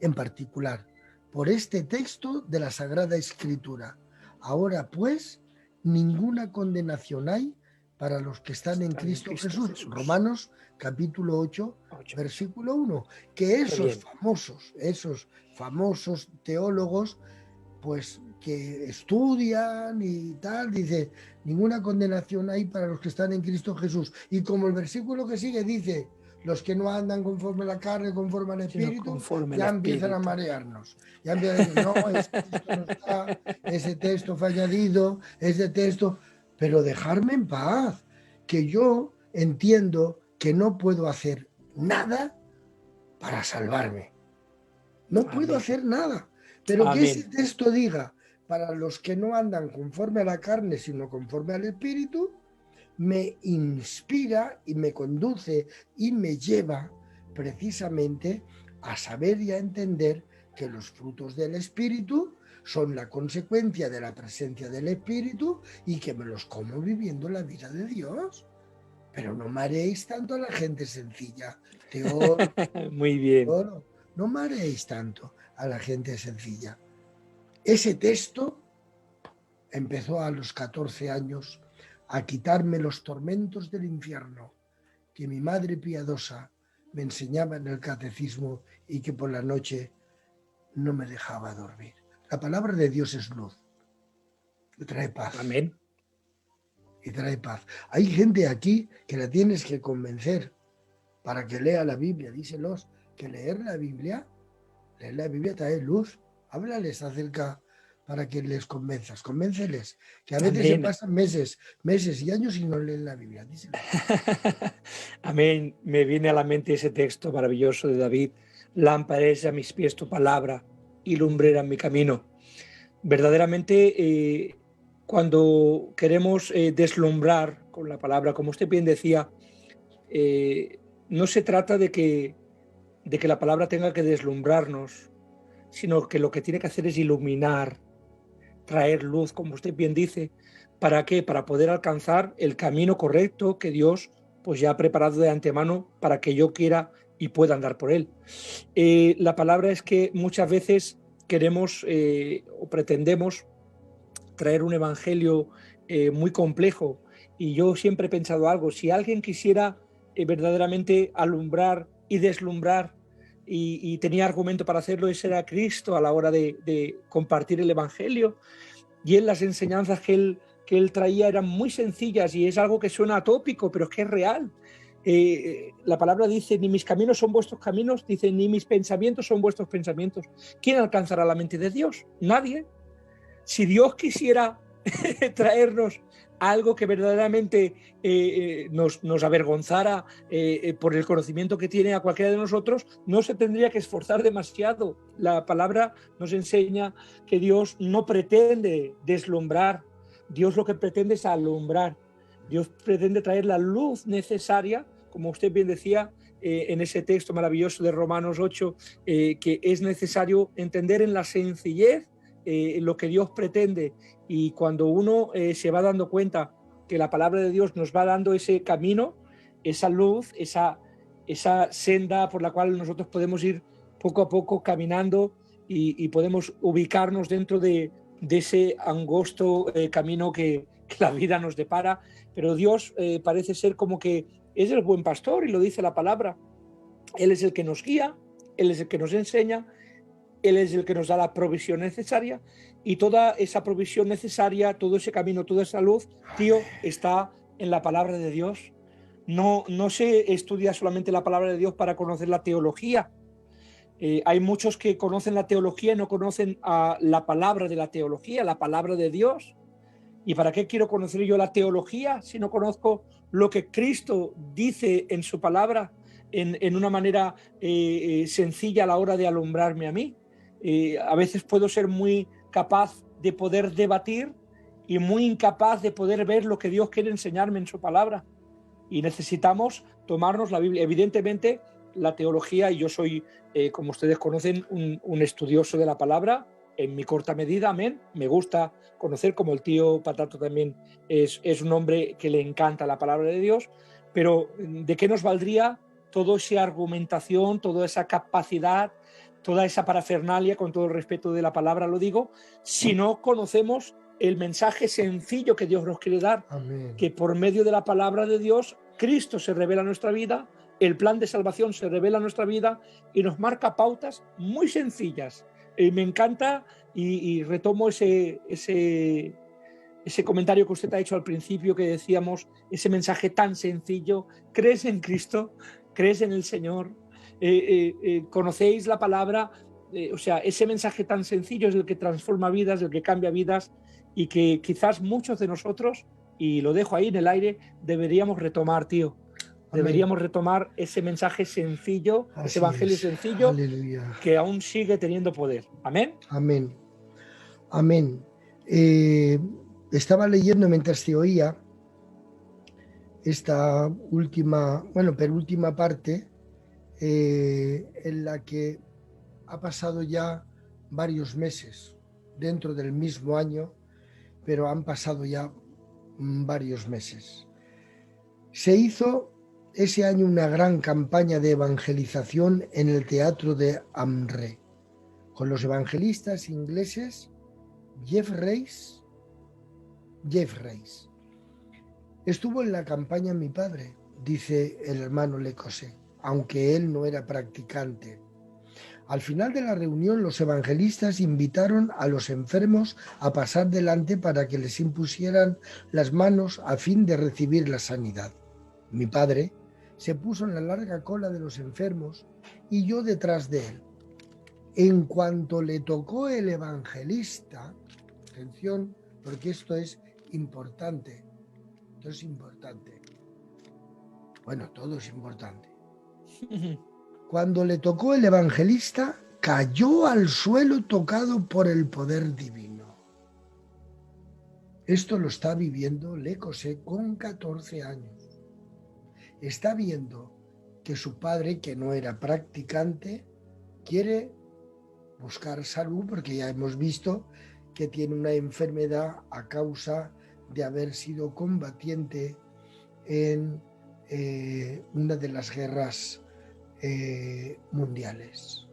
En particular, por este texto de la Sagrada Escritura. Ahora pues, ninguna condenación hay para los que están en Cristo Jesús. Romanos capítulo 8, versículo 1. Que esos famosos teólogos, pues que estudian y tal, dice, ninguna condenación hay para los que están en Cristo Jesús. Y como el versículo que sigue dice, los que no andan conforme a la carne, conforme al Espíritu, ya empiezan a marearnos. Ya empiezan a decir, no, esto no está, ese texto fue añadido, ese texto... Pero dejarme en paz, que yo entiendo que no puedo hacer nada para salvarme. No puedo hacer nada. Pero que ese texto diga, para los que no andan conforme a la carne, sino conforme al Espíritu, me inspira y me conduce y me lleva precisamente a saber y a entender que los frutos del Espíritu son la consecuencia de la presencia del Espíritu y que me los como viviendo la vida de Dios. Pero no mareéis tanto a la gente sencilla. Muy bien. No mareéis tanto a la gente sencilla. Ese texto empezó a los 14 años a quitarme los tormentos del infierno que mi madre piadosa me enseñaba en el catecismo y que por la noche no me dejaba dormir. La palabra de Dios es luz, y trae paz. Amén. Y trae paz. Hay gente aquí que la tienes que convencer para que lea la Biblia. Díselos que leer la Biblia trae luz. Háblales acerca para que les convenzas. Convénceles, que a veces se pasan meses y años y no leen la Biblia. Díselos. Amén. Me viene a la mente ese texto maravilloso de David. Lámpara es a mis pies tu palabra y lumbrera en mi camino. Verdaderamente, cuando queremos deslumbrar con la palabra, como usted bien decía, no se trata de que la palabra tenga que deslumbrarnos, sino que lo que tiene que hacer es iluminar, traer luz, como usted bien dice. ¿Para qué? Para poder alcanzar el camino correcto que Dios pues ya ha preparado de antemano para que yo quiera y pueda andar por él. La palabra es que muchas veces queremos o pretendemos traer un evangelio muy complejo, y yo siempre he pensado algo: si alguien quisiera verdaderamente alumbrar y deslumbrar y tenía argumento para hacerlo, ese era Cristo a la hora de compartir el evangelio, y en las enseñanzas que él traía eran muy sencillas, y es algo que suena atópico, pero es que es real. La palabra dice: ni mis caminos son vuestros caminos, dice, ni mis pensamientos son vuestros pensamientos. ¿Quién alcanzará la mente de Dios? Nadie. Si Dios quisiera traernos algo que verdaderamente nos avergonzara por el conocimiento que tiene a cualquiera de nosotros, no se tendría que esforzar demasiado. La palabra nos enseña que Dios no pretende deslumbrar, Dios lo que pretende es alumbrar. Dios pretende traer la luz necesaria, como usted bien decía en ese texto maravilloso de Romanos 8, que es necesario entender en la sencillez lo que Dios pretende. Y cuando uno se va dando cuenta que la palabra de Dios nos va dando ese camino, esa luz, esa senda por la cual nosotros podemos ir poco a poco caminando y podemos ubicarnos dentro de ese angosto camino que la vida nos depara. Pero Dios parece ser como que es el buen pastor, y lo dice la palabra. Él es el que nos guía, Él es el que nos enseña, Él es el que nos da la provisión necesaria, y toda esa provisión necesaria, todo ese camino, toda esa luz, tío, está en la palabra de Dios. No se estudia solamente la palabra de Dios para conocer la teología. Hay muchos que conocen la teología y no conocen a la palabra de la teología, la palabra de Dios. ¿Y para qué quiero conocer yo la teología si no conozco lo que Cristo dice en su palabra en una manera sencilla a la hora de alumbrarme a mí? A veces puedo ser muy capaz de poder debatir y muy incapaz de poder ver lo que Dios quiere enseñarme en su palabra. Y necesitamos tomarnos la Biblia. Evidentemente, la teología, y yo soy, como ustedes conocen, un estudioso de la palabra, en mi corta medida, amén. Me gusta conocer, como el tío Patato también es un hombre que le encanta la palabra de Dios, pero ¿de qué nos valdría toda esa argumentación, toda esa capacidad, toda esa parafernalia, con todo el respeto de la palabra lo digo, si no conocemos el mensaje sencillo que Dios nos quiere dar? Amén. Que por medio de la palabra de Dios, Cristo se revela en nuestra vida, el plan de salvación se revela en nuestra vida y nos marca pautas muy sencillas. Me encanta y retomo ese comentario que usted ha hecho al principio, que decíamos, ese mensaje tan sencillo: crees en Cristo, crees en el Señor, conocéis la palabra. O sea, ese mensaje tan sencillo es el que transforma vidas, el que cambia vidas, y que quizás muchos de nosotros, y lo dejo ahí en el aire, deberíamos retomar, tío. Amén. Deberíamos retomar ese mensaje sencillo, Así ese evangelio es. sencillo, Aleluya. que aún sigue teniendo poder. Amén. Amén. Amén. Estaba leyendo mientras te oía esta última, penúltima parte, en la que ha pasado ya varios meses dentro del mismo año, pero han pasado ya varios meses. Se hizo ese año una gran campaña de evangelización en el teatro de Amré, con los evangelistas ingleses Jeff Rees. Estuvo en la campaña mi padre, dice el hermano Lecosé, aunque él no era practicante. Al final de la reunión, los evangelistas invitaron a los enfermos a pasar delante para que les impusieran las manos a fin de recibir la sanidad. Mi padre se puso en la larga cola de los enfermos y yo detrás de él. En cuanto le tocó el evangelista, atención, porque esto es importante, bueno, todo es importante. Cuando le tocó el evangelista, cayó al suelo tocado por el poder divino. Esto lo está viviendo Lecosé con 14 años. Está viendo que su padre, que no era practicante, quiere buscar salud, porque ya hemos visto que tiene una enfermedad a causa de haber sido combatiente en una de las guerras mundiales.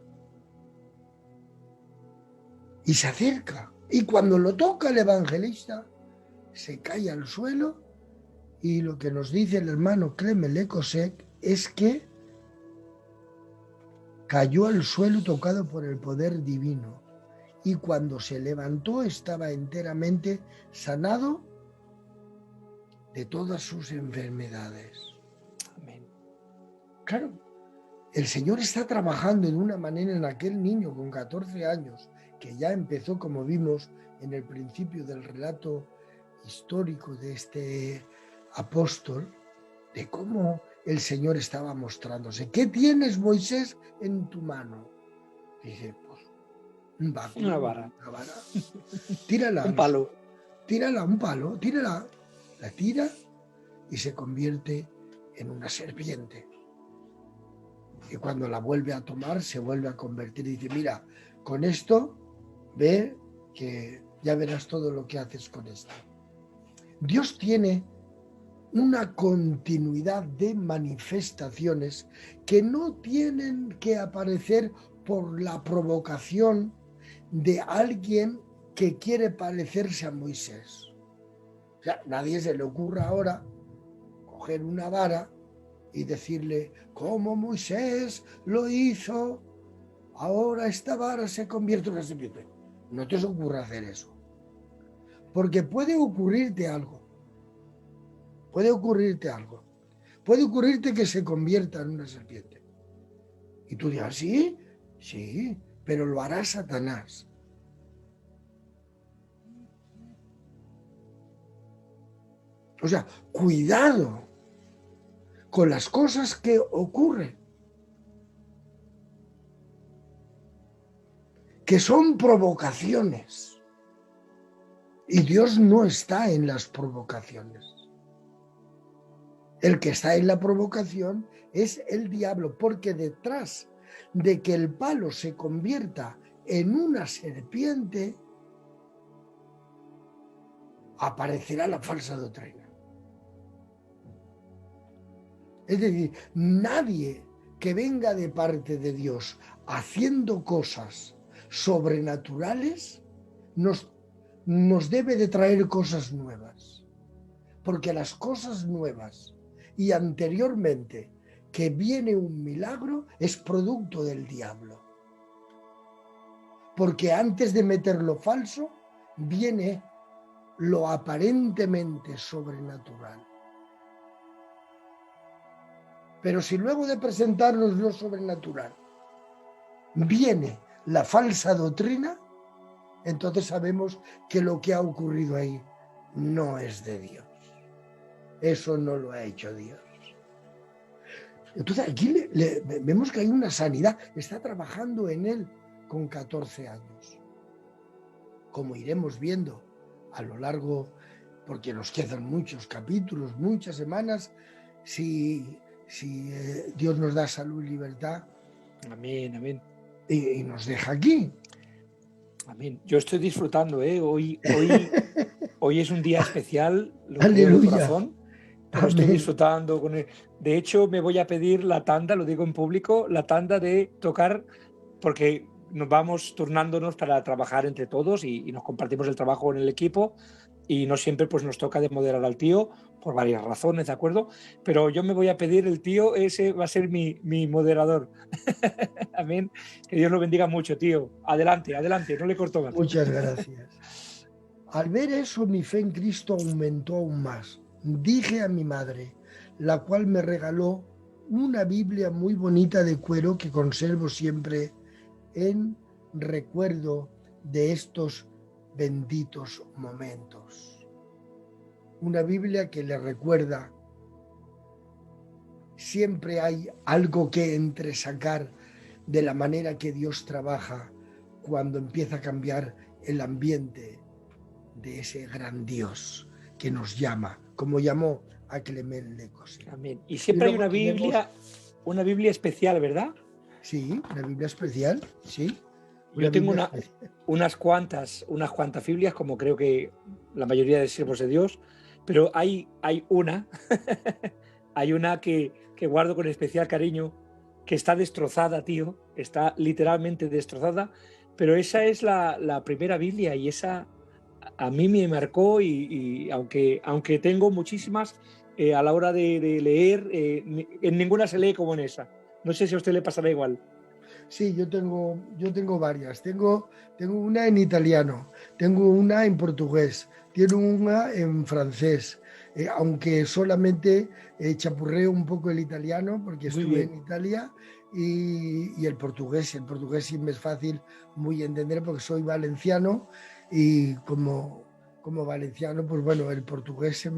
Y se acerca, y cuando lo toca el evangelista, se cae al suelo, y lo que nos dice el hermano Clement Lecosé es que cayó al suelo tocado por el poder divino, y cuando se levantó estaba enteramente sanado de todas sus enfermedades. Amén. Claro, el Señor está trabajando de una manera en aquel niño con 14 años, que ya empezó, como vimos en el principio del relato histórico de este apóstol, de cómo el Señor estaba mostrándose. ¿Qué tienes, Moisés, en tu mano? Dice, pues, un báculo, Una vara. Tírala. Un palo. Tírala, un palo, tírala. La tira y se convierte en una serpiente. Y cuando la vuelve a tomar, se vuelve a convertir y dice, mira, con esto, ve que ya verás todo lo que haces con esto. Dios tiene una continuidad de manifestaciones que no tienen que aparecer por la provocación de alguien que quiere parecerse a Moisés. O sea, nadie se le ocurra ahora coger una vara y decirle, como Moisés lo hizo, ahora esta vara se convierte en una serpiente. No te ocurra hacer eso. Porque puede ocurrirte algo. Puede ocurrirte que se convierta en una serpiente. Y tú dirás, ¿sí? Sí, pero lo hará Satanás. O sea, cuidado con las cosas que ocurren, que son provocaciones. Y Dios no está en las provocaciones. El que está en la provocación es el diablo, porque detrás de que el palo se convierta en una serpiente, aparecerá la falsa doctrina. Es decir, nadie que venga de parte de Dios haciendo cosas sobrenaturales nos debe de traer cosas nuevas. Porque las cosas nuevas y anteriormente que viene un milagro es producto del diablo. Porque antes de meter lo falso viene lo aparentemente sobrenatural. Pero si luego de presentarnos lo sobrenatural viene la falsa doctrina, entonces sabemos que lo que ha ocurrido ahí no es de Dios. Eso no lo ha hecho Dios. Entonces aquí vemos que hay una sanidad. Está trabajando en él con 14 años. Como iremos viendo a lo largo, porque nos quedan muchos capítulos, muchas semanas, si Dios nos da salud y libertad. Amén, amén. Y nos deja aquí. Amén. Yo estoy disfrutando, ¿eh? Hoy es un día especial, lo creo Aleluya. de corazón. Pero estoy disfrutando con él. De hecho, me voy a pedir la tanda, lo digo en público, la tanda de tocar, porque nos vamos turnándonos para trabajar entre todos y nos compartimos el trabajo en el equipo y no siempre pues nos toca de moderar al tío por varias razones, ¿de acuerdo? Pero yo me voy a pedir, el tío ese va a ser mi moderador. Amén. Que Dios lo bendiga mucho, tío. Adelante, adelante, no le corto más. Muchas gracias. Al ver eso, mi fe en Cristo aumentó aún más. Dije a mi madre, la cual me regaló una Biblia muy bonita de cuero que conservo siempre en recuerdo de estos benditos momentos. Una Biblia que le recuerda, siempre hay algo que entresacar de la manera que Dios trabaja cuando empieza a cambiar el ambiente de ese gran Dios que nos llama, como llamó a Clement de Cossé. Amén. Y siempre hay una Biblia especial, ¿verdad? Sí, una Biblia especial, sí. Yo tengo unas cuantas Biblias, como creo que la mayoría de siervos de Dios, pero hay una, hay una que guardo con especial cariño, que está destrozada, tío, está literalmente destrozada, pero esa es la primera Biblia y esa a mí me marcó y aunque tengo muchísimas, a la hora de leer, en ninguna se lee como en esa. No sé si a usted le pasará igual. Sí, yo tengo varias. Tengo una en italiano, tengo una en portugués, tengo una en francés, aunque solamente chapurreo un poco el italiano porque estuve en Italia y el portugués. El portugués sí me es fácil muy entender porque soy valenciano y como valenciano, pues bueno, el portugués se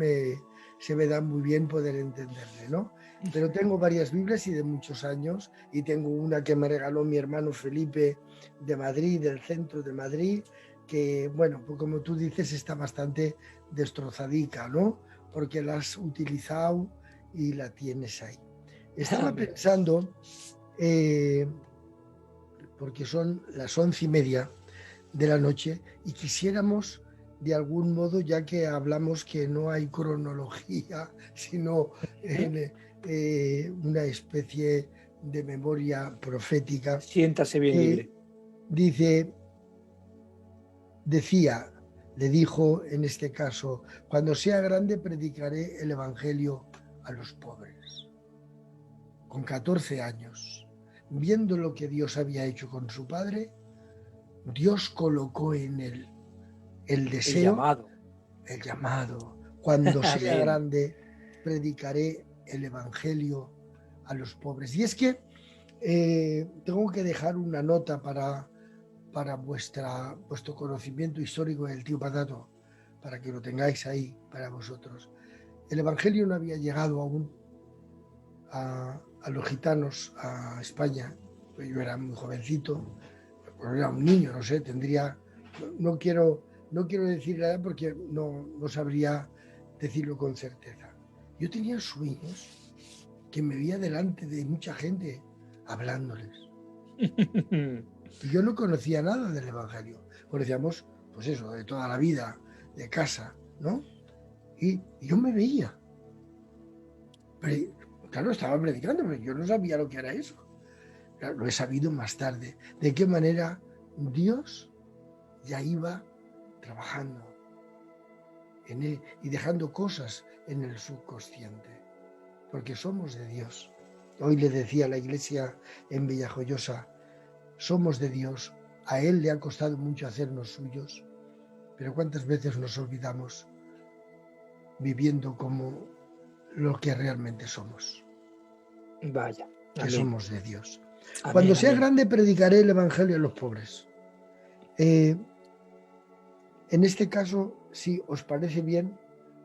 me da muy bien poder entenderle, ¿no? Pero tengo varias Biblias y de muchos años, y tengo una que me regaló mi hermano Felipe de Madrid, del centro de Madrid, que, bueno, pues como tú dices, está bastante destrozadica, ¿no? Porque la has utilizado y la tienes ahí. Estaba pensando, porque son las 11:30 de la noche, y quisiéramos, de algún modo, ya que hablamos que no hay cronología, sino una especie de memoria profética. Siéntase bien libre. Le dijo en este caso, cuando sea grande predicaré el evangelio a los pobres. Con 14 años, viendo lo que Dios había hecho con su padre, Dios colocó en él el deseo, el llamado. Cuando sea grande predicaré el evangelio a los pobres. Y es que Tengo que dejar una nota para vuestro conocimiento histórico del tío Patato, para que lo tengáis ahí para vosotros. El Evangelio no había llegado aún a los gitanos, a España. Pues yo era muy jovencito, pues era un niño, no sé, tendría, no quiero decir la edad porque no sabría decirlo con certeza. Yo tenía sueños que me veía delante de mucha gente hablándoles. Y yo no conocía nada del Evangelio. Conocíamos, pues eso, de toda la vida, de casa, ¿no? Y yo me veía. Pero, claro, estaba predicando, pero yo no sabía lo que era eso. Claro, lo he sabido más tarde. De qué manera Dios ya iba trabajando en él y dejando cosas en el subconsciente. Porque somos de Dios. Hoy le decía a la iglesia en Villajoyosa, somos de Dios, a Él le ha costado mucho hacernos suyos, pero ¿cuántas veces nos olvidamos viviendo como lo que realmente somos? Vaya. Que Amén. somos de Dios. Amén, Cuando sea amén. grande predicaré el Evangelio a los pobres. En este caso, si os parece bien,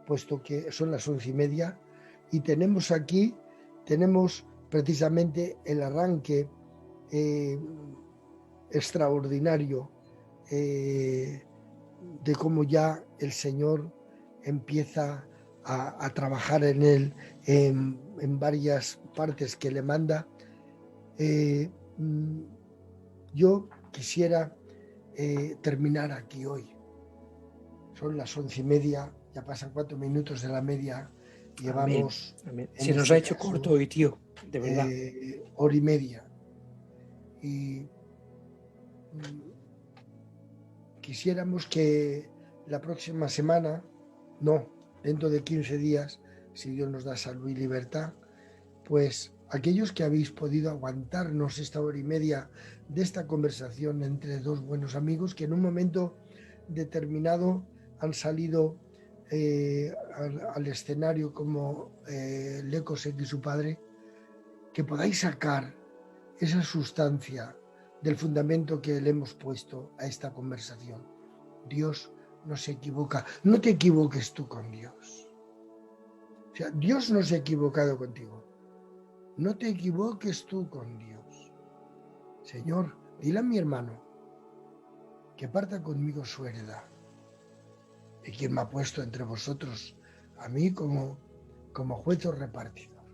puesto que son las 11:30 y tenemos precisamente el arranque extraordinario de cómo ya el Señor empieza a trabajar en él en varias partes que le manda. Yo quisiera terminar aquí hoy. Son las 11:30, ya pasan 4 minutos de la media. Llevamos. Amén. Se nos ha hecho corto hoy, tío, de verdad. Hora y media. Y quisiéramos que la próxima semana, dentro de 15 días, si Dios nos da salud y libertad, pues aquellos que habéis podido aguantarnos esta hora y media de esta conversación entre dos buenos amigos que en un momento determinado han salido al escenario como Lecosec y su padre, que podáis sacar esa sustancia del fundamento que le hemos puesto a esta conversación. Dios no se equivoca. No te equivoques tú con Dios. O sea, Dios no se ha equivocado contigo. No te equivoques tú con Dios. Señor, dile a mi hermano que parta conmigo su heredad. Y quien me ha puesto entre vosotros, a mí como juez o repartidor.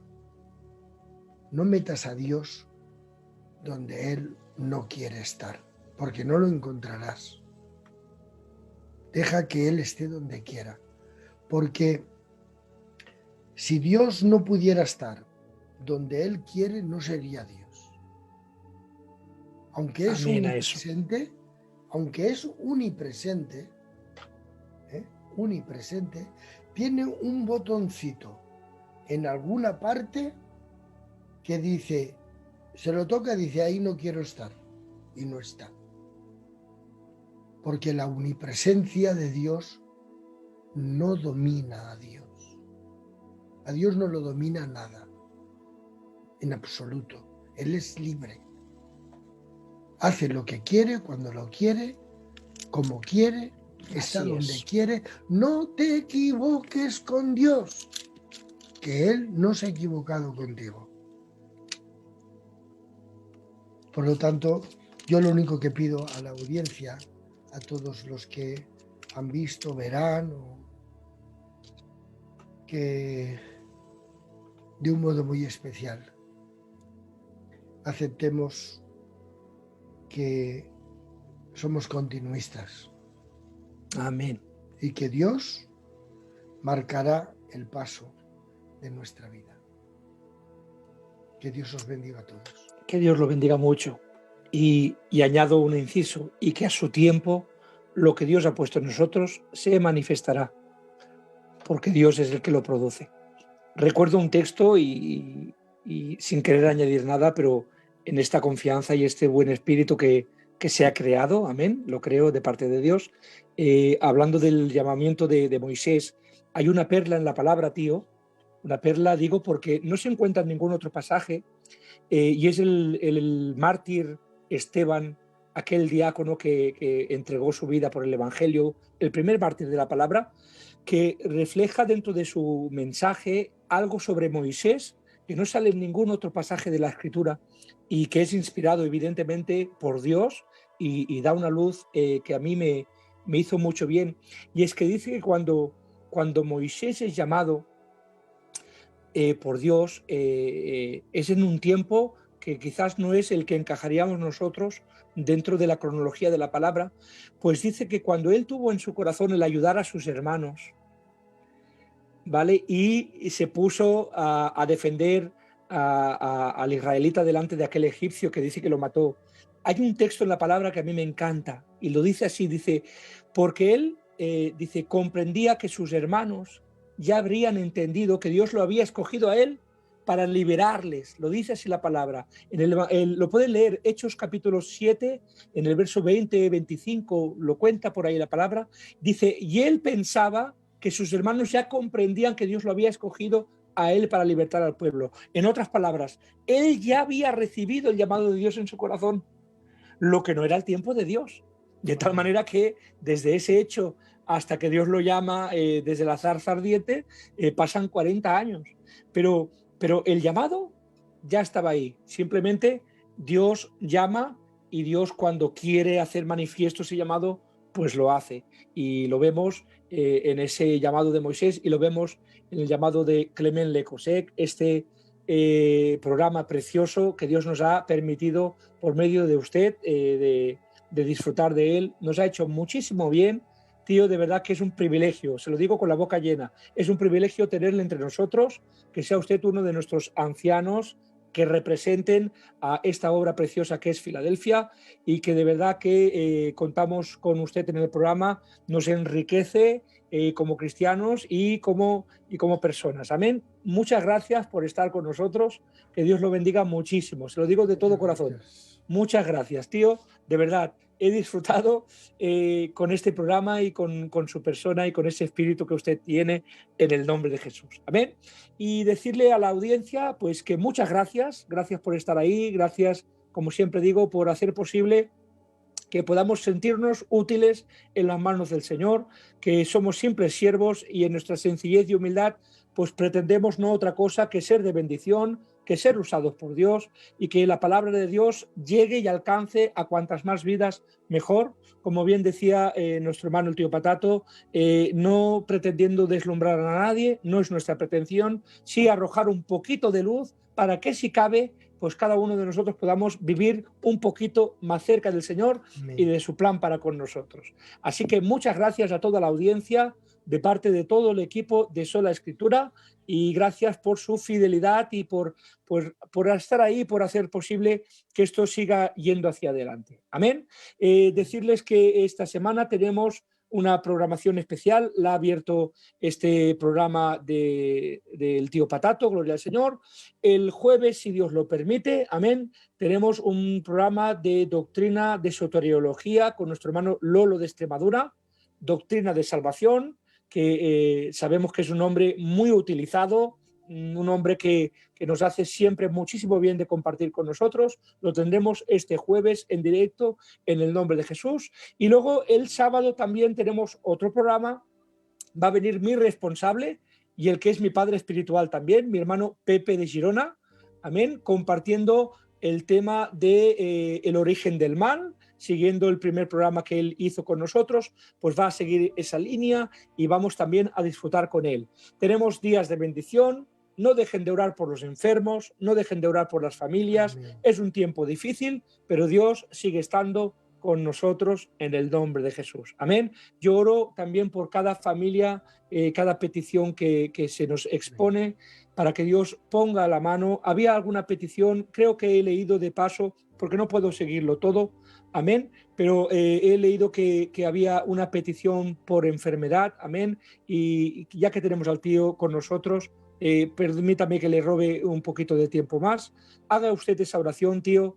No metas a Dios donde Él no quiere estar, porque no lo encontrarás. Deja que Él esté donde quiera, porque si Dios no pudiera estar donde Él quiere, no sería Dios. Aunque es unipresente, tiene un botoncito en alguna parte que dice, se lo toca, dice, ahí no quiero estar, y no está. Porque la omnipresencia de Dios no domina a Dios. A Dios no lo domina nada, en absoluto. Él es libre. Hace lo que quiere, cuando lo quiere, como quiere, está donde quiere. No te equivoques con Dios, que Él no se ha equivocado contigo. Por lo tanto, yo lo único que pido a la audiencia, a todos los que han visto, verán, que de un modo muy especial aceptemos que somos continuistas. Amén. Y que Dios marcará el paso de nuestra vida. Que Dios os bendiga a todos. Que Dios lo bendiga mucho. Y añado un inciso, y que a su tiempo lo que Dios ha puesto en nosotros se manifestará, porque Dios es el que lo produce. Recuerdo un texto y sin querer añadir nada, pero en esta confianza y este buen espíritu que se ha creado, amén, lo creo de parte de Dios, hablando del llamamiento de Moisés, hay una perla en la palabra, tío, Una perla, digo, porque no se encuentra en ningún otro pasaje, y es el mártir Esteban, aquel diácono que entregó su vida por el Evangelio, el primer mártir de la palabra, que refleja dentro de su mensaje algo sobre Moisés que no sale en ningún otro pasaje de la Escritura y que es inspirado evidentemente por Dios y da una luz que a mí me hizo mucho bien. Y es que dice que cuando Moisés es llamado por Dios, es en un tiempo que quizás no es el que encajaríamos nosotros dentro de la cronología de la palabra, pues dice que cuando él tuvo en su corazón el ayudar a sus hermanos, ¿vale? Y se puso a defender al israelita delante de aquel egipcio que dice que lo mató. Hay un texto en la palabra que a mí me encanta y lo dice así, dice, porque él, dice, comprendía que sus hermanos ya habrían entendido que Dios lo había escogido a él para liberarles. Lo dice así la palabra. Lo pueden leer, Hechos capítulo 7, en el verso 20, 25, lo cuenta por ahí la palabra. Dice, y él pensaba que sus hermanos ya comprendían que Dios lo había escogido a él para libertar al pueblo. En otras palabras, él ya había recibido el llamado de Dios en su corazón, lo que no era el tiempo de Dios. De tal manera que desde ese hecho hasta que Dios lo llama, desde la zarza ardiente, pasan 40 años. Pero el llamado ya estaba ahí. Simplemente Dios llama y Dios, cuando quiere hacer manifiesto ese llamado, pues lo hace. Y lo vemos en ese llamado de Moisés y lo vemos en el llamado de Clement Lecosec, este programa precioso que Dios nos ha permitido por medio de usted de disfrutar de él. Nos ha hecho muchísimo bien, tío, de verdad que es un privilegio, se lo digo con la boca llena, es un privilegio tenerle entre nosotros, que sea usted uno de nuestros ancianos que representen a esta obra preciosa que es Filadelfia, y que de verdad que contamos con usted en el programa, nos enriquece como cristianos y como personas. Amén. Muchas gracias por estar con nosotros, que Dios lo bendiga muchísimo, se lo digo de todo corazón. Muchas gracias, tío, de verdad. He disfrutado con este programa y con su persona y con ese espíritu que usted tiene, en el nombre de Jesús. Amén. Y decirle a la audiencia pues que muchas gracias por estar ahí, gracias, como siempre digo, por hacer posible que podamos sentirnos útiles en las manos del Señor, que somos simples siervos y en nuestra sencillez y humildad pues pretendemos no otra cosa que ser de bendición, que ser usados por Dios, y que la palabra de Dios llegue y alcance a cuantas más vidas mejor, como bien decía nuestro hermano el tío Patato, no pretendiendo deslumbrar a nadie, no es nuestra pretensión, sí arrojar un poquito de luz para que, si cabe, pues cada uno de nosotros podamos vivir un poquito más cerca del Señor y de su plan para con nosotros. Así que muchas gracias a toda la audiencia, de parte de todo el equipo de Sola Escritura, y gracias por su fidelidad y por estar ahí, por hacer posible que esto siga yendo hacia adelante. Amén. Decirles que esta semana tenemos una programación especial, la ha abierto este programa del tío Patato, gloria al Señor. El jueves, si Dios lo permite, amén, tenemos un programa de doctrina de soteriología con nuestro hermano Lolo de Extremadura, doctrina de salvación, que sabemos que es un hombre muy utilizado, un hombre que nos hace siempre muchísimo bien de compartir con nosotros. Lo tendremos este jueves en directo en el nombre de Jesús. Y luego el sábado también tenemos otro programa. Va a venir mi responsable y el que es mi padre espiritual también, mi hermano Pepe de Girona, amén, compartiendo el tema de el origen del mal, siguiendo el primer programa que él hizo con nosotros, pues va a seguir esa línea y vamos también a disfrutar con él. Tenemos días de bendición, no dejen de orar por los enfermos, no dejen de orar por las familias. Amén. Es un tiempo difícil, pero Dios sigue estando con nosotros en el nombre de Jesús. Amén. Yo oro también por cada familia, cada petición que se nos expone, para que Dios ponga la mano. Había alguna petición, creo que he leído de paso, porque no puedo seguirlo todo, amén, pero he leído que había una petición por enfermedad, amén, y ya que tenemos al tío con nosotros, permítame que le robe un poquito de tiempo más. Haga usted esa oración, tío,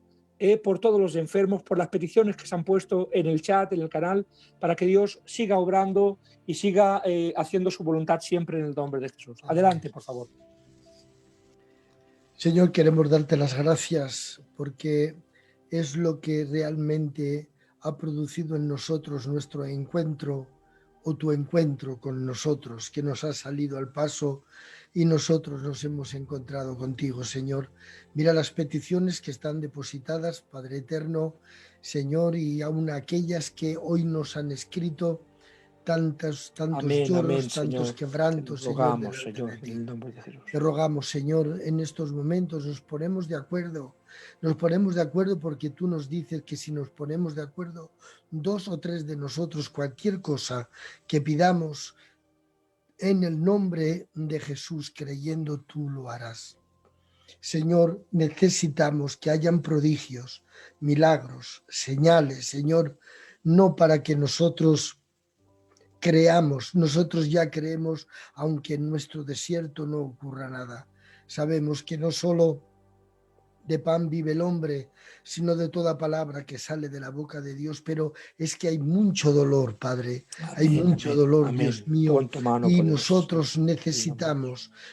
por todos los enfermos, por las peticiones que se han puesto en el chat, en el canal, para que Dios siga obrando y siga haciendo su voluntad siempre en el nombre de Jesús. Adelante, por favor. Señor, queremos darte las gracias porque es lo que realmente ha producido en nosotros nuestro encuentro o tu encuentro con nosotros, que nos ha salido al paso y nosotros nos hemos encontrado contigo, Señor. Mira las peticiones que están depositadas, Padre Eterno, Señor, y aún aquellas que hoy nos han escrito, tantos Amén, lloros, amén, tantos Señor. Te quebrantos, lo Señor, rogamos, delante Señor, de en ti. el nombre de Jesús. Te rogamos, Señor, en estos momentos nos ponemos de acuerdo porque tú nos dices que si nos ponemos de acuerdo, 2 o 3 de nosotros, cualquier cosa que pidamos en el nombre de Jesús, creyendo tú lo harás. Señor, necesitamos que hayan prodigios, milagros, señales, Señor, no para que nosotros creamos, nosotros ya creemos, aunque en nuestro desierto no ocurra nada. Sabemos que no solo de pan vive el hombre, sino de toda palabra que sale de la boca de Dios, pero es que hay mucho dolor, Padre, hay Amén, mucho amén, dolor, amén. Dios mío, Pon tu mano y poderosa. nosotros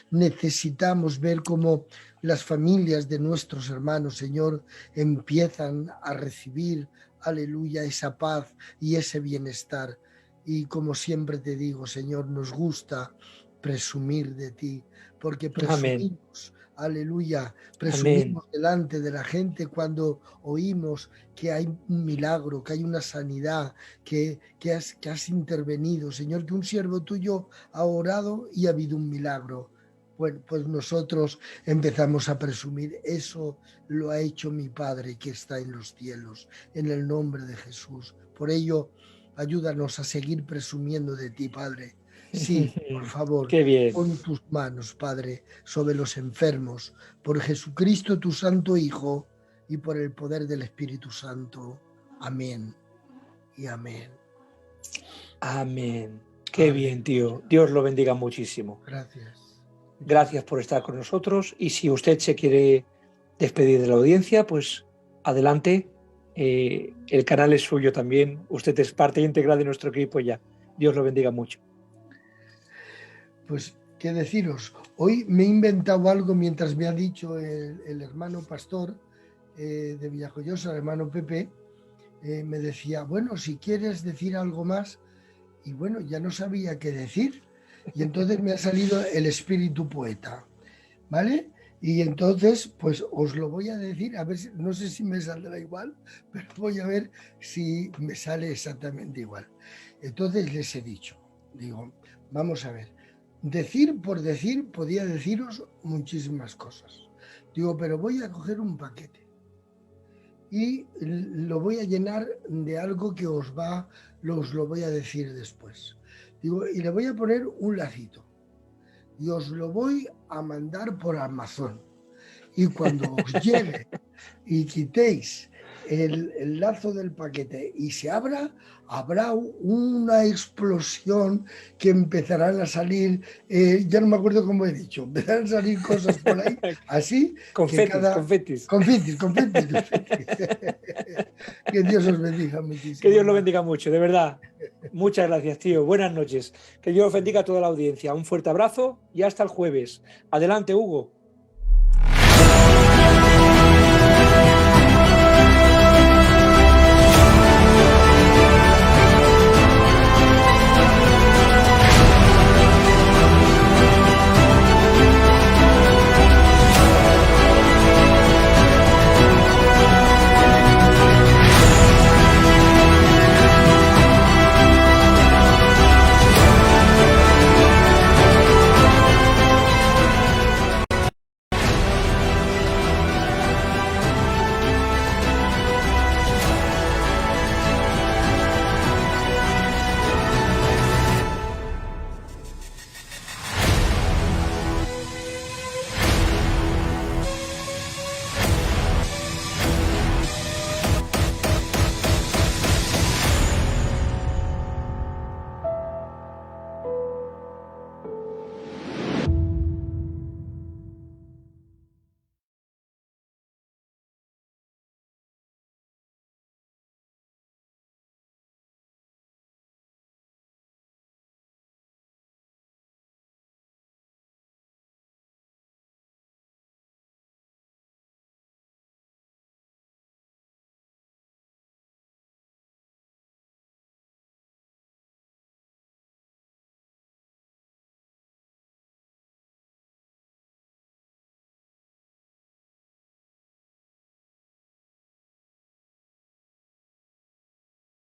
necesitamos ver cómo las familias de nuestros hermanos, Señor, empiezan a recibir, aleluya, esa paz y ese bienestar. Y como siempre te digo, Señor, nos gusta presumir de ti, porque Amén, presumimos, aleluya, amén, presumimos delante de la gente cuando oímos que hay un milagro, que hay una sanidad, que has intervenido, Señor, que un siervo tuyo ha orado y ha habido un milagro. Bueno, pues nosotros empezamos a presumir, eso lo ha hecho mi Padre que está en los cielos, en el nombre de Jesús. Por ello, ayúdanos a seguir presumiendo de ti, Padre. Sí, por favor, Qué bien. pon tus manos, Padre, sobre los enfermos, por Jesucristo, tu Santo Hijo, y por el poder del Espíritu Santo. Amén y amén. Amén. Qué bien, tío. Dios lo bendiga muchísimo. Gracias. Gracias por estar con nosotros. Y si usted se quiere despedir de la audiencia, pues adelante. El canal es suyo también. Usted es parte integral de nuestro equipo ya. Dios lo bendiga mucho. Pues, ¿qué deciros? Hoy me he inventado algo mientras me ha dicho el hermano pastor de Villajoyosa, el hermano Pepe, me decía, bueno, si quieres decir algo más, y bueno, ya no sabía qué decir. Y entonces me ha salido el espíritu poeta, ¿vale? Y entonces, pues os lo voy a decir, a ver, no sé si me saldrá igual, pero voy a ver si me sale exactamente igual. Entonces les he dicho, digo, vamos a ver, decir por decir, podía deciros muchísimas cosas. Digo, pero voy a coger un paquete y lo voy a llenar de algo que os lo voy a decir después. Digo, y le voy a poner un lacito. Y os lo voy a mandar por Amazon. Y cuando os llegue y quitéis el lazo del paquete y se abra, habrá una explosión que empezarán a salir, ya no me acuerdo cómo he dicho, empezarán a salir cosas por ahí, así. Confetis. Confetis. Que Dios os bendiga muchísimo. Que Dios lo bendiga mucho, de verdad. Muchas gracias, tío. Buenas noches. Que Dios bendiga a toda la audiencia. Un fuerte abrazo y hasta el jueves. Adelante, Hugo.